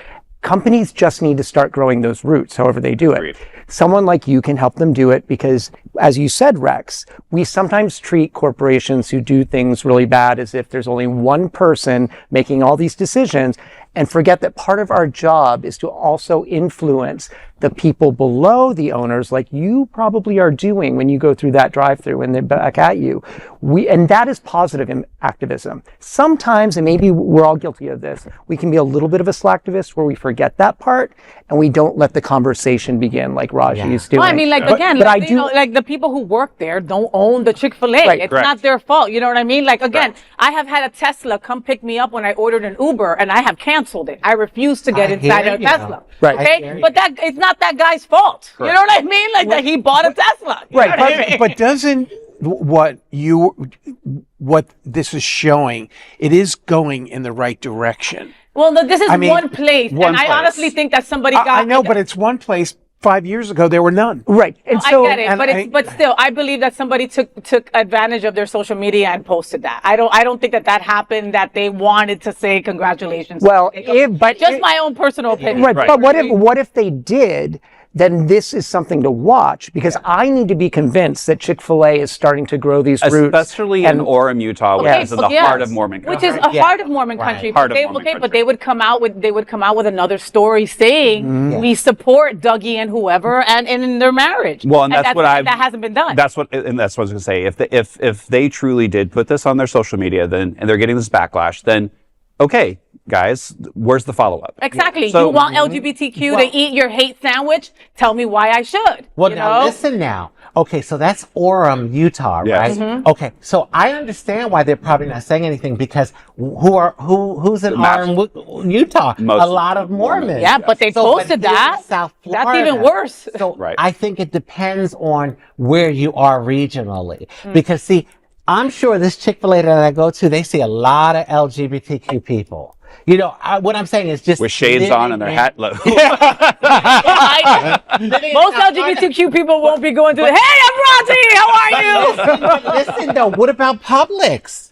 Companies just need to start growing those roots, however they do it. Agreed. Someone like you can help them do it because, as you said, Rex, we sometimes treat corporations who do things really bad as if there's only one person making all these decisions. and forget that part of our job is to also influence the people below the owners, like you probably are doing when you go through that drive-through and they're back at you. And that is positive activism. Sometimes, and maybe we're all guilty of this, we can be a little bit of a slacktivist where we forget that part and we don't let the conversation begin like Rajee is doing. Well, I mean, like, again, but like, I do, like the people who work there don't own the Chick-fil-A. Right, it's correct. not their fault. You know what I mean? Like, again, Correct. I have had a Tesla come pick me up when I ordered an Uber and I have canceled it. I refuse to get I inside hear a you. Tesla. Right. I hear Okay? you. But that it's not that guy's fault. You know what I mean? Like that he bought a Tesla. You know what I mean? But doesn't what this is showing, it is going in the right direction. Well, no, this is I mean, one place. one And I place. honestly think that somebody got I know, but it's one place. 5 years ago, there were none. right. And I so, get it, and but but still, I believe that somebody took advantage of their social media and posted that. I don't think that happened. That they wanted to say congratulations. well, Just my own personal opinion. right. But what if they did? Then this is something to watch, because I need to be convinced that Chick-fil-A is starting to grow these roots. Especially in Orem, Utah, which is in the heart of Mormon country. Which is a heart of Mormon country. Heart of But Mormon but country. they would come out with another story saying we support Dougie and whoever and in their marriage. Well, and that's what that hasn't been done. That's what I was going to say. If they truly did put this on their social media, then and they're getting this backlash, then okay, guys, where's the follow-up? Exactly. So- you want LGBTQ to eat your hate sandwich? Tell me why I should. Well, you now know? listen now. Okay, so that's Orem, Utah, Yes. right? Mm-hmm. Okay, so I understand why they're probably not saying anything, because who's in Orem, Utah? Most a lot of Mormons. Yeah, but they posted but here in that. South Florida, That's even worse. So Right. I think it depends on where you are regionally, Mm. because see, I'm sure this Chick-fil-A that I go to, they see a lot of LGBTQ people. You know, what I'm saying is just With shades on and their hat low. Most LGBTQ people won't be going to the, hey, I'm Rajee, how are you? Listen though, what about Publix?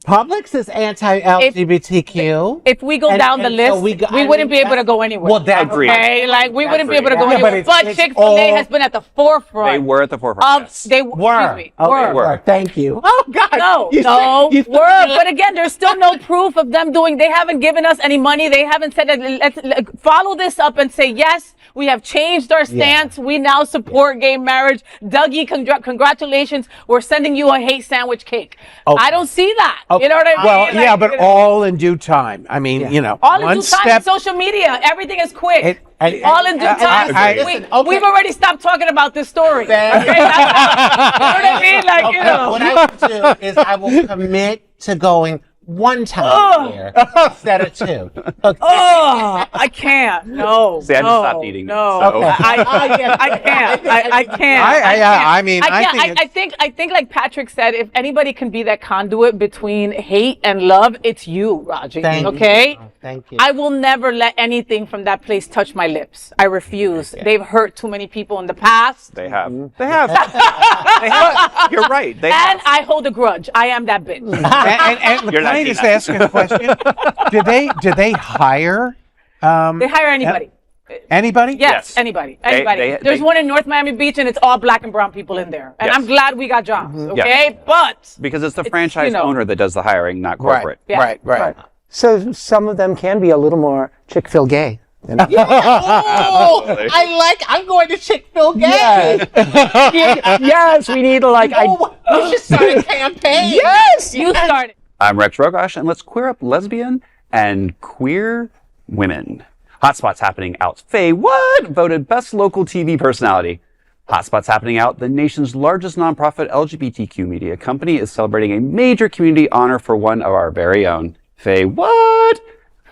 Publix is anti-LGBTQ. If we go down the and list, so we I wouldn't mean, be able to go anywhere. Well, that's Agreed. Okay, like we wouldn't be able to go Yeah, anywhere. but But it's Chick-fil-A all- has been at the forefront. They were at the forefront. Yes. They Were. excuse me, Okay, were. Thank you. Oh God. No, You no, said- you were. But again, there's still no proof of them doing. They haven't given us any money. They haven't said that. Let's follow this up and say yes. We have changed our stance. We now support gay marriage. Dougie, congratulations. We're sending you a hate sandwich cake. Okay. I don't see that. Okay. You know what I mean? Well, Like, yeah, but you know, all in due time. I mean, you know, all in one due time. step. Social media, everything is quick. All in due I- time. listen, okay. We've already stopped talking about this story. Okay? Thank- You know what I mean? Like, you Okay, know. what I will do is I will commit to going one time a year instead of two. Okay. Oh, I can't. No. See, I just no, stopped eating it, No, so. I can't. I can't. I mean, I think I think, like Patrick said, if anybody can be that conduit between hate and love, it's you, Rajee. Thank okay. you. Thank you. I will never let anything from that place touch my lips. I refuse. They've hurt too many people in the past. They have. They have. They have. You're right. They And have. I hold a grudge. I am that bitch. and You're not McLean doing is that. asking a question. Did they hire They hire anybody. anybody? Yes, anybody. There's one in North Miami Beach, and it's all black and brown people in there. And Yes. I'm glad we got jobs, Mm-hmm. okay? But Because it's the It's, franchise you know. owner that does the hiring, not corporate. Yeah. Right. So some of them can be a little more Chick-fil-A gay. You know? I'm going to Chick-fil-A. Yes, we need to We should start a campaign. yes. you started. I'm Rex Rogosch, and let's queer up lesbian and queer women. Hotspots happening out. FayWhat voted best local TV personality. Hotspots happening out. The nation's largest nonprofit LGBTQ media company is celebrating a major community honor for one of our very own. FayWhat?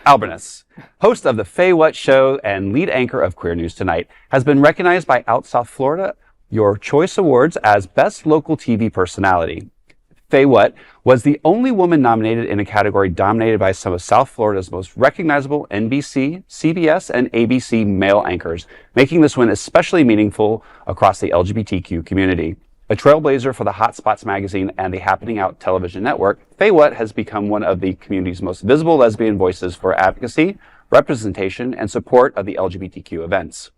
Albernus, host of the FayWhat show and lead anchor of Queer News Tonight, has been recognized by Out South Florida Your Choice Awards as Best Local TV Personality. FayWhat was the only woman nominated in a category dominated by some of South Florida's most recognizable NBC, CBS, and ABC male anchors, making this win especially meaningful across the LGBTQ community. A trailblazer for the Hotspots magazine and the Happening Out television network, FayWhat has become one of the community's most visible lesbian voices for advocacy, representation, and support of the LGBTQ events.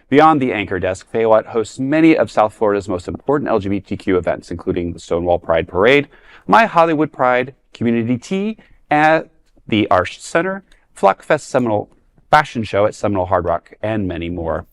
Beyond the anchor desk, FayWhat hosts many of South Florida's most important LGBTQ events, including the Stonewall Pride Parade, My Hollywood Pride, Community Tea at the Arch Center, Flockfest Seminole Fashion Show at Seminole Hard Rock, and many more.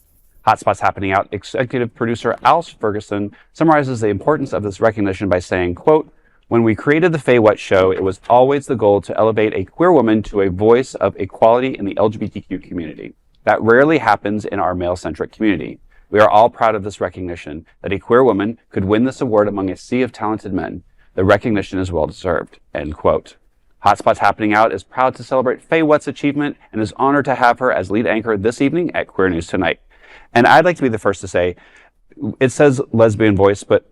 Hotspots Happening Out executive producer Al Ferguson summarizes the importance of this recognition by saying, quote, "When we created the FayWhat show, it was always the goal to elevate a queer woman to a voice of equality in the LGBTQ community. That rarely happens in our male-centric community. We are all proud of this recognition, that a queer woman could win this award among a sea of talented men. The recognition is well-deserved," end quote. Hotspots Happening Out is proud to celebrate FayWhat's achievement and is honored to have her as lead anchor this evening at Queer News Tonight. And I'd like to be the first to say, it says lesbian voice, but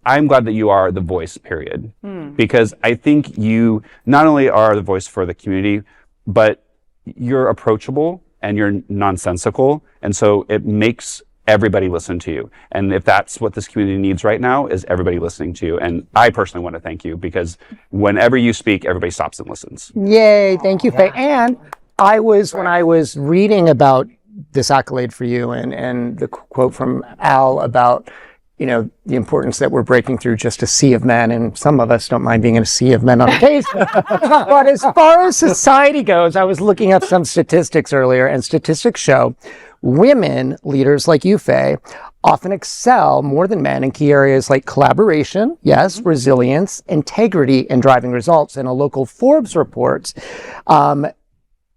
I'm glad that you are the voice, period. Because I think you not only are the voice for the community, but you're approachable and you're nonsensical. And so it makes everybody listen to you. And if that's what this community needs right now, is everybody listening to you. And I personally want to thank you, because whenever you speak, everybody stops and listens. Yay, thank you, Faye. And when I was reading about this accolade for you and the quote from Al about, you know, the importance that we're breaking through just a sea of men, and some of us don't mind being in a sea of men on occasion. But as far as society goes, I was looking up some statistics earlier, and statistics show women leaders like you, Faye, often excel more than men in key areas like collaboration, yes, resilience, integrity, and driving results. And a local Forbes report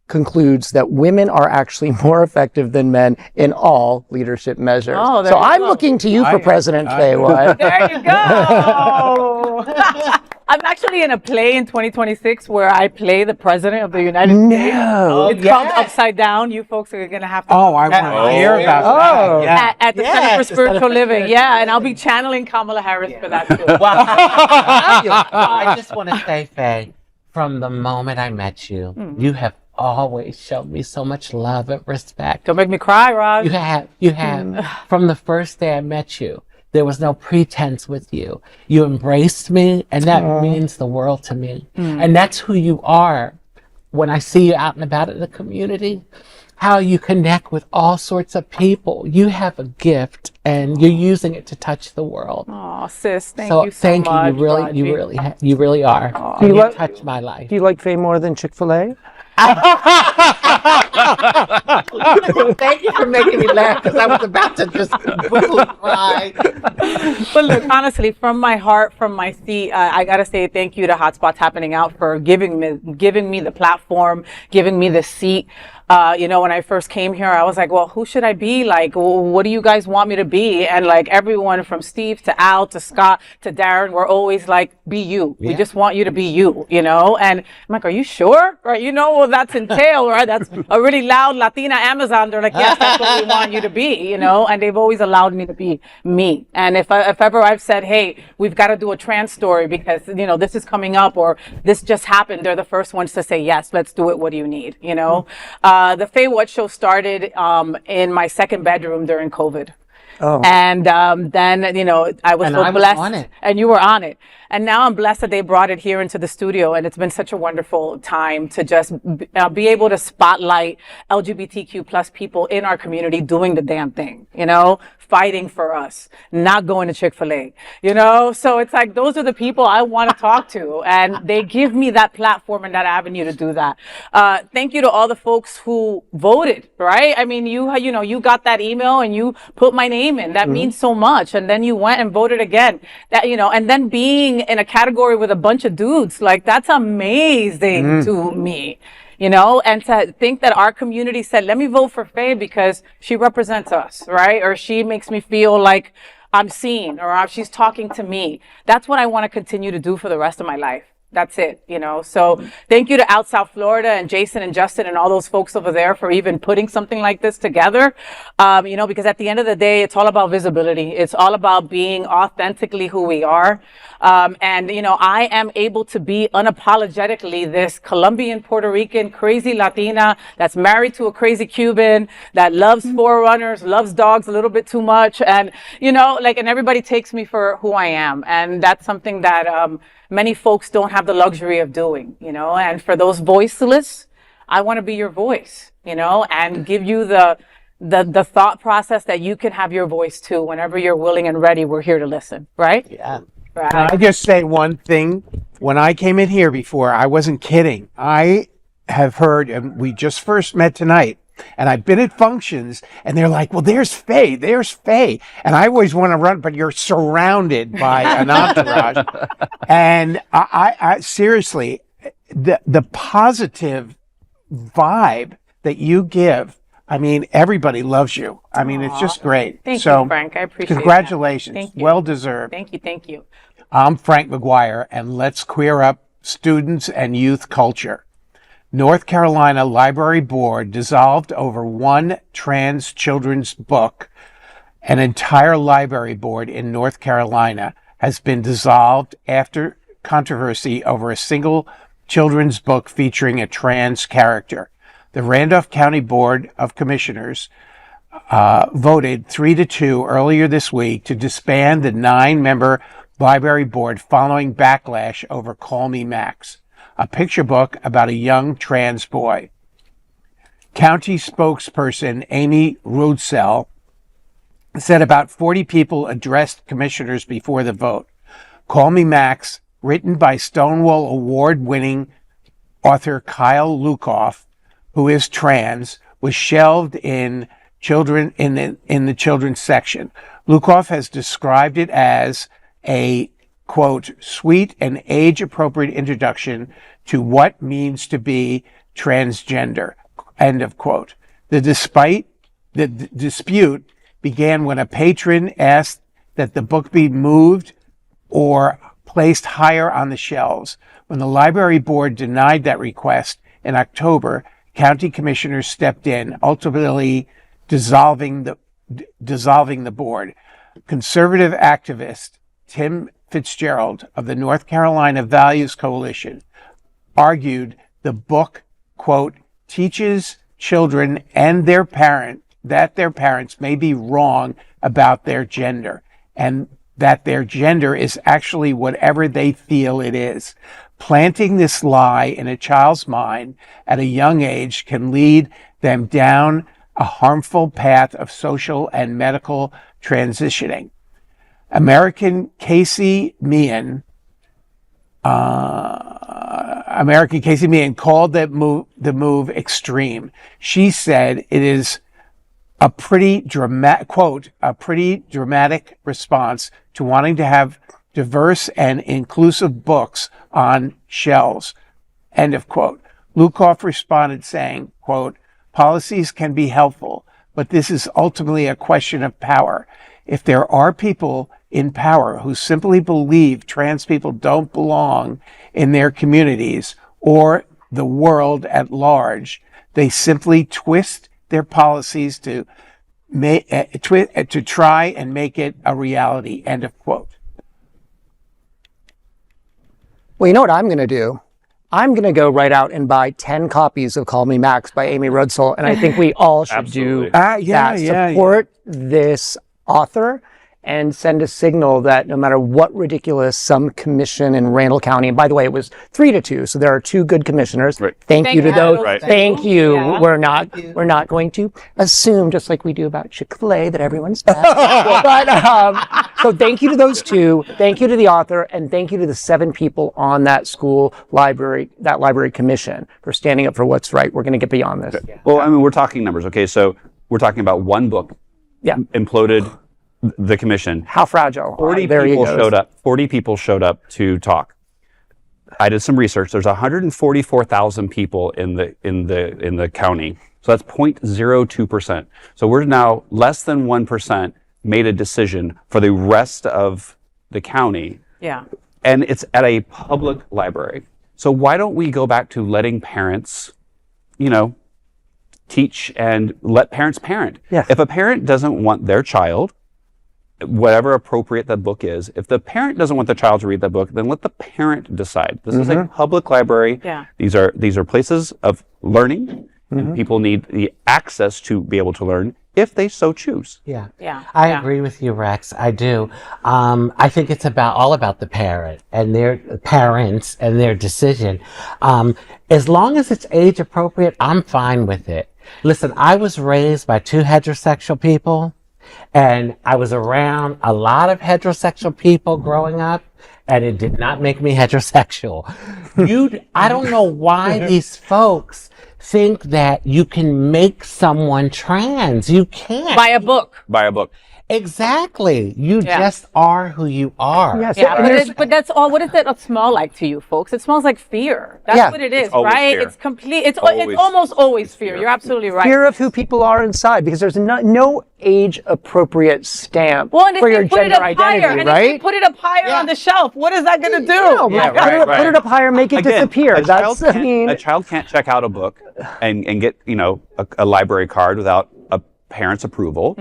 concludes that women are actually more effective than men in all leadership measures. Oh, so I'm looking to you for President FayWhat. There you go. I'm actually in a play in 2026 where I play the president of the United States. It's called Upside Down. You folks are going to have to. Oh, I want to hear about that. At the Center for Spiritual Living. Yeah, and I'll be channeling Kamala Harris for that too. Wow. I just want to say, Faye, from the moment I met you, you have always shown me so much love and respect. Don't make me cry, Raj. You have. From the first day I met you, there was no pretense with you. You embraced me, and that means the world to me. And that's who you are. When I see you out and about in the community, how you connect with all sorts of people. You have a gift, and you're using it to touch the world. Oh, sis, thank you so much. Thank you. You really are. Do you touched my life. Do you like Faye more than Chick-fil-A? Thank you for making me laugh, because I was about to just cry. But look, honestly, from my heart, from my seat, I gotta say thank you to Hotspots Happening Out for giving me the platform, giving me the seat. You know, when I first came here, I was like, well, who should I be? Like, what do you guys want me to be? And like everyone from Steve to Al to Scott to Darren, we're always like, be you. We just want you to be you, you know? And I'm like, are you sure? Right? You know what that's entail, right? That's a really loud Latina Amazon. They're like, yes, that's what we want you to be, you know? And they've always allowed me to be me. And if ever I've said, hey, we've got to do a trans story because, you know, this is coming up or this just happened, they're the first ones to say, yes, let's do it. What do you need? You know? The FayWhat show started in my second bedroom during COVID. Oh. And then, you know, I was so blessed. And you were on it. And now I'm blessed that they brought it here into the studio. And it's been such a wonderful time to just be able to spotlight LGBTQ plus people in our community doing the damn thing, you know, fighting for us, not going to Chick-fil-A, you know? So it's like, those are the people I want to talk to. And they give me that platform and that avenue to do that. Thank you to all the folks who voted, right? I mean, you know, you got that email and you put my name in. That means so much. And then you went and voted again. That, you know, and then being in a category with a bunch of dudes, like, that's amazing to me. You know, and to think that our community said, let me vote for Faye because she represents us, right? Or she makes me feel like I'm seen, or she's talking to me. That's what I want to continue to do for the rest of my life. That's it, you know. So thank you to Out South Florida and Jason and Justin and all those folks over there for even putting something like this together. You know, because at the end of the day, it's all about visibility. It's all about being authentically who we are. And, you know, I am able to be unapologetically this Colombian, Puerto Rican, crazy Latina that's married to a crazy Cuban that loves forerunners, loves dogs a little bit too much. And, you know, like, and everybody takes me for who I am. And that's something that, many folks don't have the luxury of doing, you know, and for those voiceless, I want to be your voice, you know, and give you the thought process that you can have your voice too. Whenever you're willing and ready, we're here to listen, right? Yeah. Right. Can I just say one thing? When I came in here before, I wasn't kidding. I have heard, and we just first met tonight, and I've been at functions, and they're like, well, there's Faye. And I always want to run, but you're surrounded by an entourage. And I seriously, the positive vibe that you give, I mean, everybody loves you. I mean, it's just great. Thank you, Frank. I appreciate it. Congratulations. Thank you. Well deserved. Thank you. I'm Frank Maguire, and let's queer up students and youth culture. North Carolina Library Board dissolved over one trans children's book. An entire library board in North Carolina has been dissolved after controversy over a single children's book featuring a trans character. The Randolph County Board of Commissioners voted 3-2 earlier this week to disband the 9-member library board following backlash over Call Me Max, a picture book about a young trans boy. County spokesperson Amy Rudesell said about 40 people addressed commissioners before the vote. Call Me Max, written by Stonewall Award-winning author Kyle Lukoff, who is trans, was shelved in the children's section. Lukoff has described it as a, quote, sweet and age-appropriate introduction to what means to be transgender, end of quote. The dispute began when a patron asked that the book be moved or placed higher on the shelves. When the library board denied that request in October, county commissioners stepped in, ultimately dissolving the board. Conservative activist Tim Fitzgerald of the North Carolina Values Coalition argued the book, quote, teaches children and their parents may be wrong about their gender, and that their gender is actually whatever they feel it is. Planting this lie in a child's mind at a young age can lead them down a harmful path of social and medical transitioning. American Casey Meehan called the move extreme. She said it is a pretty dramatic, quote, a pretty dramatic response to wanting to have diverse and inclusive books on shelves, end of quote. Lukoff responded saying, quote, policies can be helpful, but this is ultimately a question of power. If there are people in power who simply believe trans people don't belong in their communities or the world at large, they simply twist their policies to try and make it a reality, end of quote. Well, you know what I'm going to do? I'm going to go right out and buy 10 copies of Call Me Max by Amy Rudesell, and I think we all should do that. Support this author and send a signal that no matter what ridiculous some commission in Randall County, and by the way, it was 3-2, so there are 2 good commissioners. Right. Thank you to those. Right. Thank you. Yeah. We're not going to assume, just like we do about Chick-fil-A, that everyone's bad. But so thank you to those 2. Thank you to the author, and thank you to the 7 people on that school library, that library commission, for standing up for what's right. We're going to get beyond this. Okay. Well, I mean, we're talking numbers. Okay, so we're talking about one book imploded the commission. How fragile. 40 people showed up. 40 people showed up to talk. I did some research. There's 144,000 people in the county. So that's 0.02%. So we're now less than 1% made a decision for the rest of the county. Yeah. And it's at a public library. So why don't we go back to letting parents, teach and let parents parent? Yes. If a parent doesn't want their child, whatever appropriate that book is, if the parent doesn't want the child to read that book, then let the parent decide. This is a public library. Yeah. These are places of learning, and people need the access to be able to learn if they so choose. Yeah. I agree with you, Rex. I do. I think it's all about the parents and their decision. As long as it's age appropriate, I'm fine with it. Listen, I was raised by 2 heterosexual people, And I was around a lot of heterosexual people growing up, and it did not make me heterosexual. I don't know why these folks think that you can make someone trans. You can't. By a book. By a book. Exactly. You just are who you are. Yes, Yeah, but that's all. What does that smell like to you, folks? It smells like fear. That's what it is, always right? fear. It's complete. It's almost always fear. You're absolutely right. fear of who people are inside, because there's no age-appropriate stamp Well, and if for they your put it gender up higher, identity, and right? if they put it up higher on the shelf, what is that going to do? Put it up higher, make it disappear. A child can't check out a book and get a library card without a parent's approval.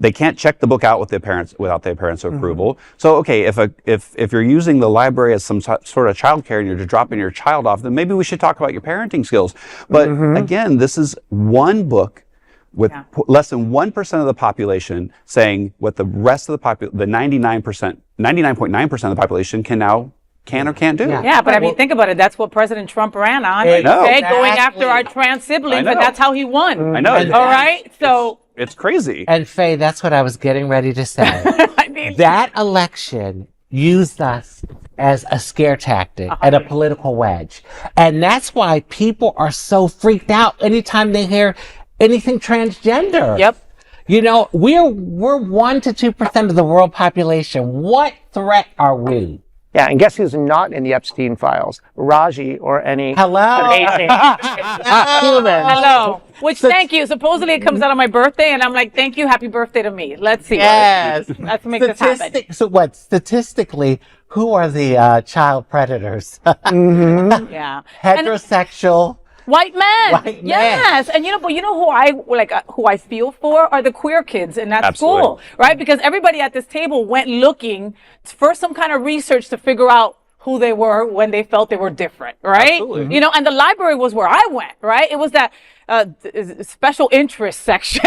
They can't check the book out with without their parents' approval. So okay, if you're using the library as some sort of childcare and you're just dropping your child off, then maybe we should talk about your parenting skills. But again, this is one book with less than 1% of the population saying what the rest of the 99.9% of the population can or can't do. Yeah, but I mean, think about it. That's what President Trump ran on. I know. Okay, Exactly. going after our trans siblings, I and know. that's how he won. I know. All right, so It's crazy. And Faye, that's what I was getting ready to say. I mean, That election used us as a scare tactic and a political wedge. And that's why people are so freaked out anytime they hear anything transgender. Yep. You know, we're 1 to 2% of the world population. What threat are we? Yeah, and guess who's not in the Epstein files? Rajee or any Hello. amazing human. Hello. Which, thank you. Supposedly it comes out on my birthday, and I'm like, thank you, happy birthday to me. Let's see. Yes. Let's make this happen. So what, statistically, who are the child predators? Yeah. And Heterosexual. white men. White men. Yes. And but who I feel for are the queer kids in that Absolutely. school, right? Because everybody at this table went looking for some kind of research to figure out who they were when they felt they were different, right? Absolutely. And the library was where I went, right? It was that special interest section.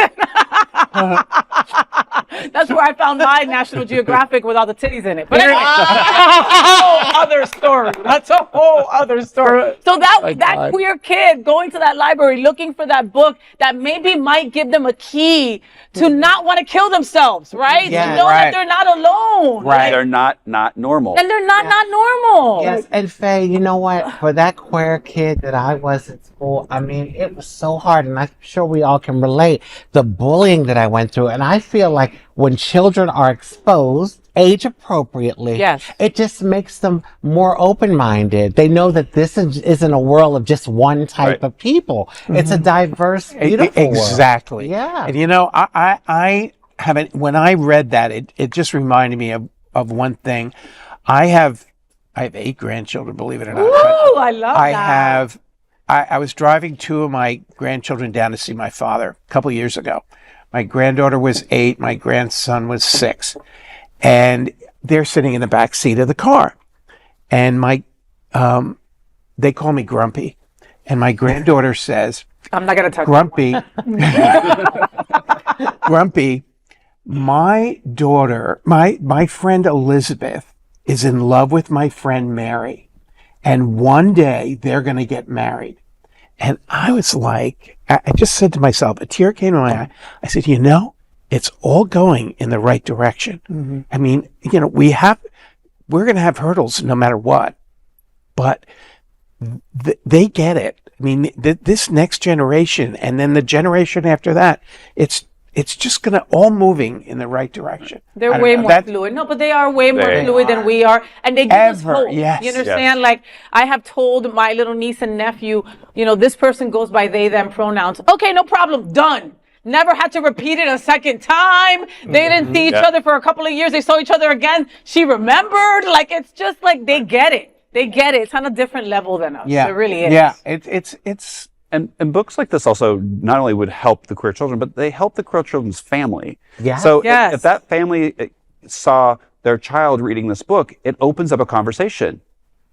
That's where I found my National Geographic with all the titties in it. But anyway, that's a whole other story. That's a whole other story. So that queer kid going to that library looking for that book that maybe might give them a key to not want to kill themselves, right? Yeah, to know that they're not alone. Right. They're not normal. And they're not normal. Yes, and Faye, you know what? For that queer kid that I was at school, I mean, it was so hard, and I'm sure we all can relate, the bullying that I went through. And I feel like when children are exposed age appropriately, Yes. it just makes them more open-minded. They know that this isn't a world of just one type of people. It's a diverse, beautiful world. Exactly. Yeah. And I haven't, when I read that, it just reminded me of one thing. I have 8 grandchildren, believe it or not. Ooh, I love that. I was driving 2 of my grandchildren down to see my father a couple of years ago. My granddaughter was 8, my grandson was 6. And they're sitting in the back seat of the car. And they call me Grumpy. And my granddaughter says, I'm not going to touch Grumpy, Grumpy, my daughter, my friend Elizabeth is in love with my friend Mary. And one day they're going to get married. And I was like, I just said to myself, a tear came to my eye. I said, it's all going in the right direction. I mean, we're going to have hurdles no matter what, but they get it. I mean, this next generation and then the generation after that, it's just going to all moving in the right direction. They're way more fluid. No, but they are way more fluid than we are. And they give us hope. Yes. You understand? Like, I have told my little niece and nephew, this person goes by they, them pronouns. Okay, no problem. Done. Never had to repeat it a second time. They didn't see each other for a couple of years. They saw each other again. She remembered. Like, it's just like they get it. They get it. It's on a different level than us. Yeah. It really is. Yeah. It's And books like this also not only would help the queer children, but they help the queer children's family. Yeah. So Yes. if that family saw their child reading this book, it opens up a conversation.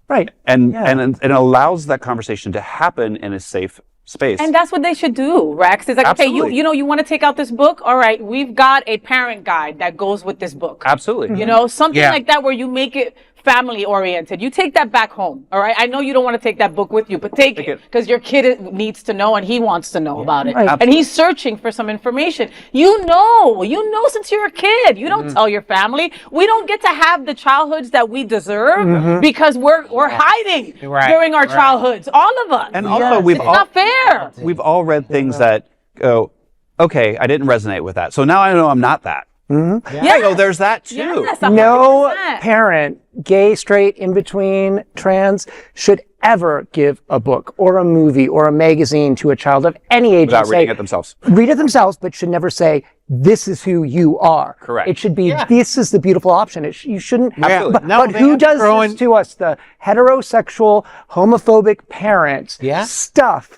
Right. And it allows that conversation to happen in a safe space. And that's what they should do, Rex. It's like, Absolutely. okay, you want to take out this book? All right, we've got a parent guide that goes with this book. Absolutely. Something like that where you make it family oriented. You take that back home, all right? I know you don't want to take that book with you, but take it because your kid needs to know and he wants to know about it. Right. And he's searching for some information. You know since you're a kid. You don't tell your family. We don't get to have the childhoods that we deserve because we're hiding during our childhoods. All of us. And also, it's not fair. We've all read things that go, okay, I didn't resonate with that. So now I know I'm not that. Yeah. There's that too. Yes, No 100%. parent, gay, straight, in between, trans, should ever give a book or a movie or a magazine to a child of any age Without and say, reading it themselves. read it themselves, but should never say, this is who you are. Correct. It should be, this is the beautiful option. You shouldn't. Absolutely. But who does this to us? The heterosexual, homophobic parents. Stuff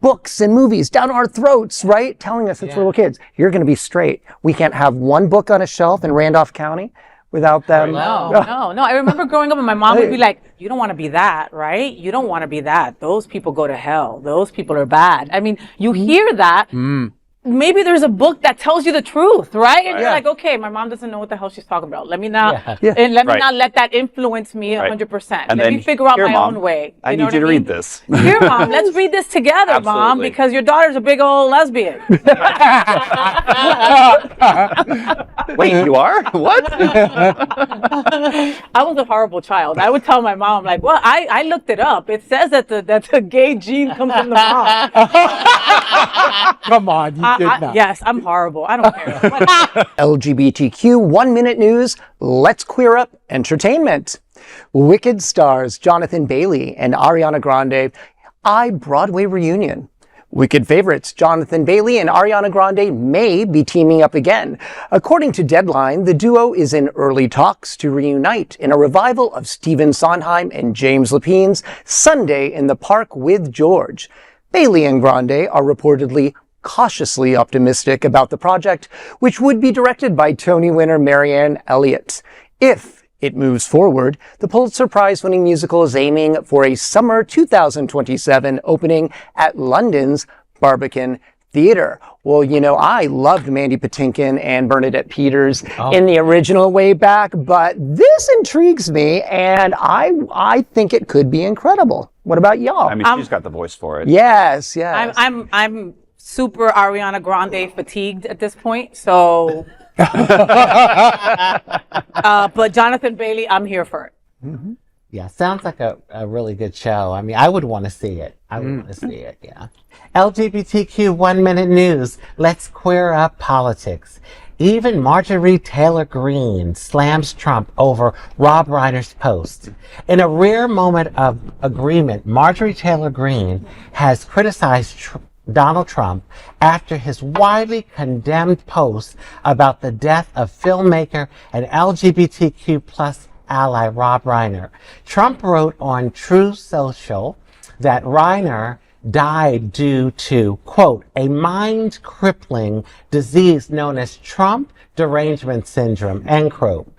books and movies down our throats, right? Telling us it's little kids. You're going to be straight. We can't have one book on a shelf in Randolph County without them. No. I remember growing up and my mom would be like, you don't want to be that, right? You don't want to be that. Those people go to hell. Those people are bad. I mean, you hear that. Maybe there's a book that tells you the truth, right? And you're like, okay, my mom doesn't know what the hell she's talking about. Let me not, and let me not let that influence me 100%. And Let me figure out my Mom, own way. I need you to read this. Here, Mom, let's read this together, Mom, Absolutely. because your daughter's a big old lesbian. Wait, you are? What? I was a horrible child. I would tell my mom, like, well, I looked it up. It says that the gay gene comes from the mom. Come on, you did not. Yes, I'm horrible. I don't care. LGBTQ 1 Minute News. Let's queer up entertainment. Wicked stars Jonathan Bailey and Ariana Grande Broadway reunion. Wicked favorites Jonathan Bailey and Ariana Grande may be teaming up again. According to Deadline, the duo is in early talks to reunite in a revival of Stephen Sondheim and James Lapine's Sunday in the Park with George. Bailey and Grande are reportedly cautiously optimistic about the project, which would be directed by Tony winner Marianne Elliott. If it moves forward, the Pulitzer Prize-winning musical is aiming for a summer 2027 opening at London's Barbican Theatre. Well, I loved Mandy Patinkin and Bernadette Peters in the original way back, but this intrigues me, and I think it could be incredible. What about y'all? I mean, she's got the voice for it. Yes. I'm super Ariana Grande fatigued at this point, so. But Jonathan Bailey, I'm here for it. Yeah, sounds like a really good show. I mean, I would want to see it. Yeah. LGBTQ 1 Minute News. Let's queer up politics. Even Marjorie Taylor Greene slams Trump over Rob Reiner's post. In a rare moment of agreement, Marjorie Taylor Greene has criticized Donald Trump after his widely condemned post about the death of filmmaker and LGBTQ plus ally Rob Reiner. Trump wrote on Truth Social that Reiner died due to, quote, a mind-crippling disease known as Trump derangement syndrome, end quote.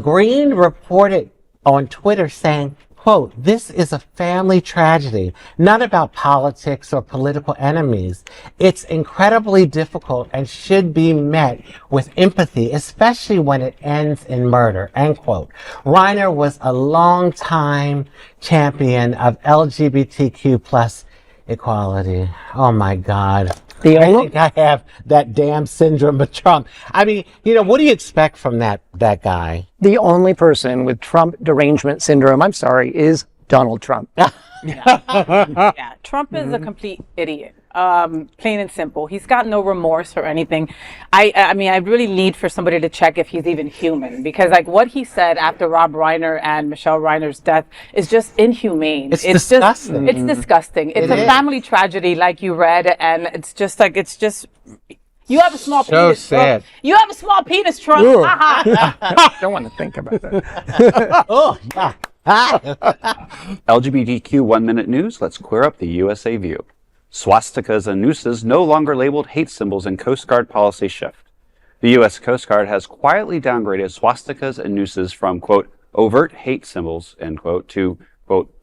Greene reported on Twitter saying, quote, this is a family tragedy, not about politics or political enemies. It's incredibly difficult and should be met with empathy, especially when it ends in murder, end quote. Reiner was a long-time champion of LGBTQ plus equality. Oh my God. I think I have that damn syndrome of Trump. I mean, what do you expect from that guy? The only person with Trump derangement syndrome, I'm sorry, is Donald Trump. Yeah, Trump is a complete idiot. Plain and simple. He's got no remorse or anything. I mean, I really need for somebody to check if he's even human, because like what he said after Rob Reiner and Michelle Reiner's death is just inhumane. It's disgusting. It's disgusting. It's a family tragedy, like you read, and it's just. You have a small penis. Sad. Trump. You have a small penis, Trump. Don't want to think about that. LGBTQ 1 Minute News. Let's queer up the USA view. Swastikas and nooses no longer labeled hate symbols in Coast Guard policy shift. The U.S. Coast Guard has quietly downgraded swastikas and nooses from, quote, overt hate symbols, end quote, to, quote,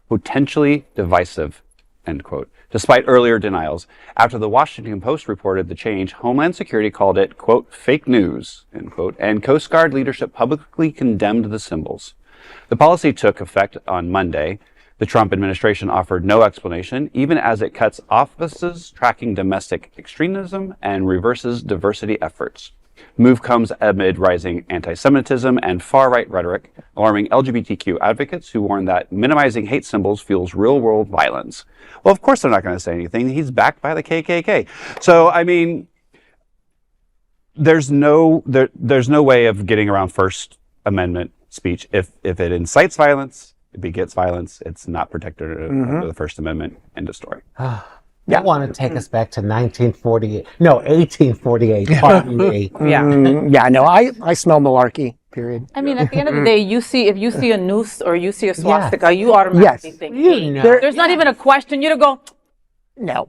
potentially divisive, end quote, despite earlier denials. After the Washington Post reported the change, Homeland Security called it, quote, fake news, end quote, and Coast Guard leadership publicly condemned the symbols. The policy took effect on Monday. The Trump administration offered no explanation, even as it cuts offices tracking domestic extremism and reverses diversity efforts. Move comes amid rising anti-Semitism and far-right rhetoric, alarming LGBTQ advocates who warn that minimizing hate symbols fuels real-world violence. Well, of course they're not going to say anything. He's backed by the KKK. So, I mean, there's no way of getting around First Amendment speech. If it incites violence, it begets violence. It's not protected under the First Amendment. End of story. I want to take us back to 1848. Pardon me. I smell malarkey, period. I mean, at the end of the day, if you see a noose or you see a swastika, you automatically think, there's not even a question. You don't go, no.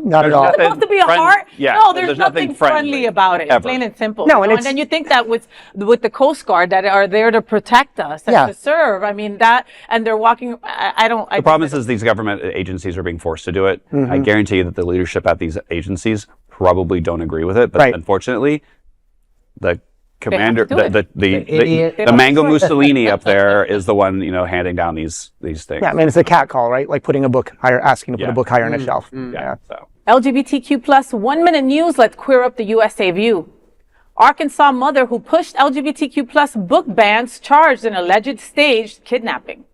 Not at all. It's supposed to be a heart? Yeah, no, there's nothing friendly about it. Ever. Plain and simple. No, and then you think that with the Coast Guard that are there to protect us and to serve. I mean, and they're walking, The problem is these government agencies are being forced to do it. I guarantee you that the leadership at these agencies probably don't agree with it. But unfortunately, the commander, the Mango Mussolini up there is the one, handing down these things. Yeah, I mean, it's a cat call, right? Like putting a book higher, asking to put a book higher on a shelf. So. LGBTQ plus 1 minute news. Let's queer up the USA view. Arkansas mother who pushed LGBTQ plus book bans charged in alleged staged kidnapping.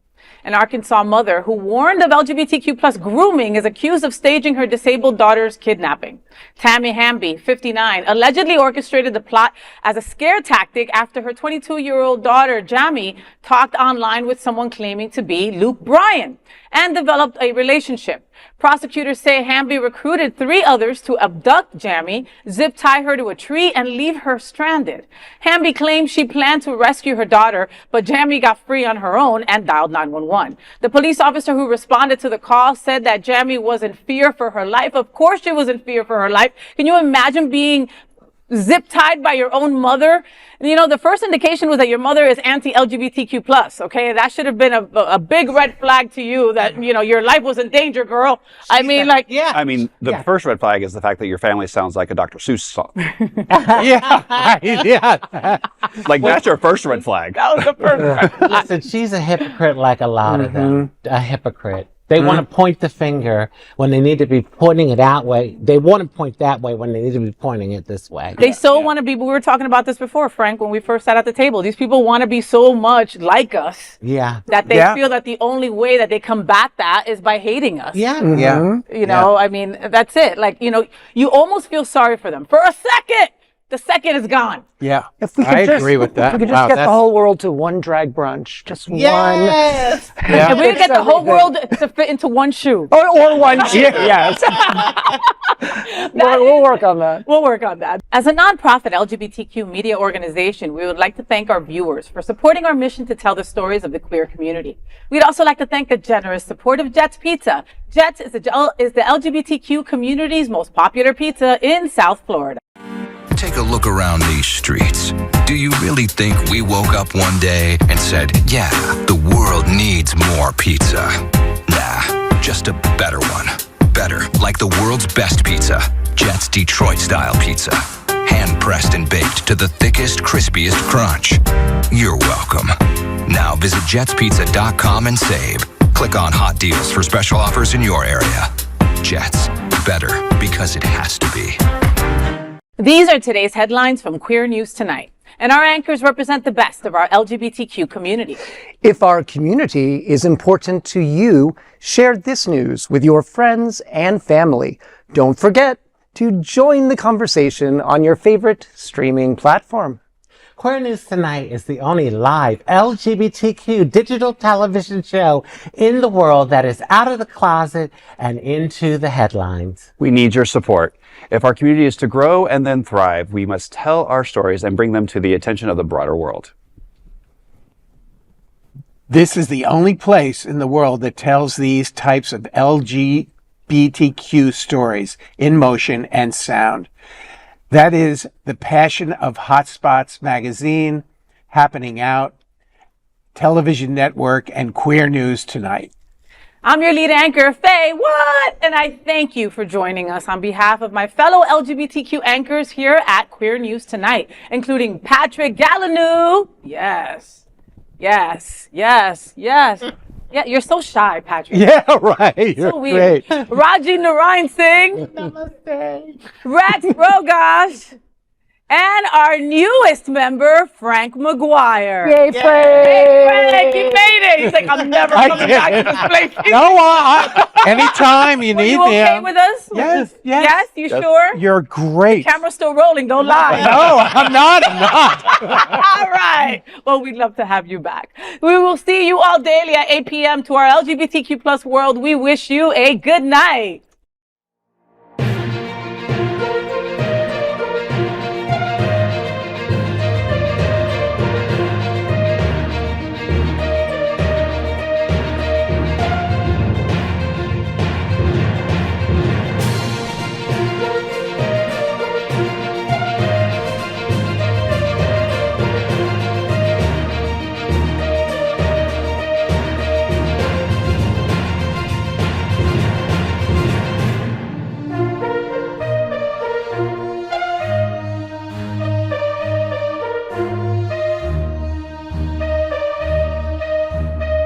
An Arkansas mother who warned of LGBTQ plus grooming is accused of staging her disabled daughter's kidnapping. Tammy Hamby, 59, allegedly orchestrated the plot as a scare tactic after her 22-year-old daughter, Jamie, talked online with someone claiming to be Luke Bryan and developed a relationship. Prosecutors say Hamby recruited 3 others to abduct Jamie, zip tie her to a tree, and leave her stranded. Hamby claimed she planned to rescue her daughter, but Jamie got free on her own and dialed 911. The police officer who responded to the call said that Jamie was in fear for her life. Of course she was in fear for her life. Can you imagine being zip tied by your own mother? The first indication was that your mother is anti-LGBTQ plus. Okay, that should have been a big red flag to you that your life was in danger, girl. The first red flag is the fact that your family sounds like a Dr. Seuss song. That's your first red flag. That was the first red flag. Listen, she's a hypocrite like a lot of them. A hypocrite. They want to point the finger when they need to be pointing it that way. They want to point that way when they need to be pointing it this way. They want to be, we were talking about this before, Frank, when we first sat at the table. These people want to be so much like us that they feel that the only way that they combat that is by hating us. I mean, that's it. You almost feel sorry for them. For a second, the second is gone. Yeah, if we could agree with that. If we could just get the whole world to one drag brunch, just one. If we could get the whole world to fit into one shoe. Or one shoe, yes. We'll work on that. We'll work on that. As a nonprofit LGBTQ media organization, we would like to thank our viewers for supporting our mission to tell the stories of the queer community. We'd also like to thank the generous support of Jets Pizza. Jets is the LGBTQ community's most popular pizza in South Florida. Take a look around these streets. Do you really think we woke up one day and said, yeah, the world needs more pizza? Nah, just a better one. Better, like the world's best pizza, Jet's Detroit-style pizza. Hand-pressed and baked to the thickest, crispiest crunch. You're welcome. Now visit jetspizza.com and save. Click on hot deals for special offers in your area. Jets, better because it has to be. These are today's headlines from Queer News Tonight, and our anchors represent the best of our LGBTQ community. If our community is important to you, share this news with your friends and family. Don't forget to join the conversation on your favorite streaming platform. Queer News Tonight is the only live LGBTQ digital television show in the world that is out of the closet and into the headlines. We need your support. If our community is to grow and then thrive, we must tell our stories and bring them to the attention of the broader world. This is the only place in the world that tells these types of LGBTQ stories in motion and sound. That is the passion of Hotspots magazine, Happening Out, Television Network, and Queer News Tonight. I'm your lead anchor, FayWhat, and I thank you for joining us on behalf of my fellow LGBTQ anchors here at Queer News Tonight, including Patrik Gallineaux. Yes. Yeah, you're so shy, Patrik. Yeah, right. You're So weird. great. Rajee Narinesingh. Namaste. Rogosch. And our newest member, Frank Maguire. Yay, Frank, he made it. He's like, I'm never I coming did. back to this place. No, anytime you Were need you me. okay with us? Yes. Yes, you sure? You're great. Camera's still rolling, don't lie. No, I'm not. All right. Well, we'd love to have you back. We will see you all daily at 8 p.m. to our LGBTQ plus world. We wish you a good night.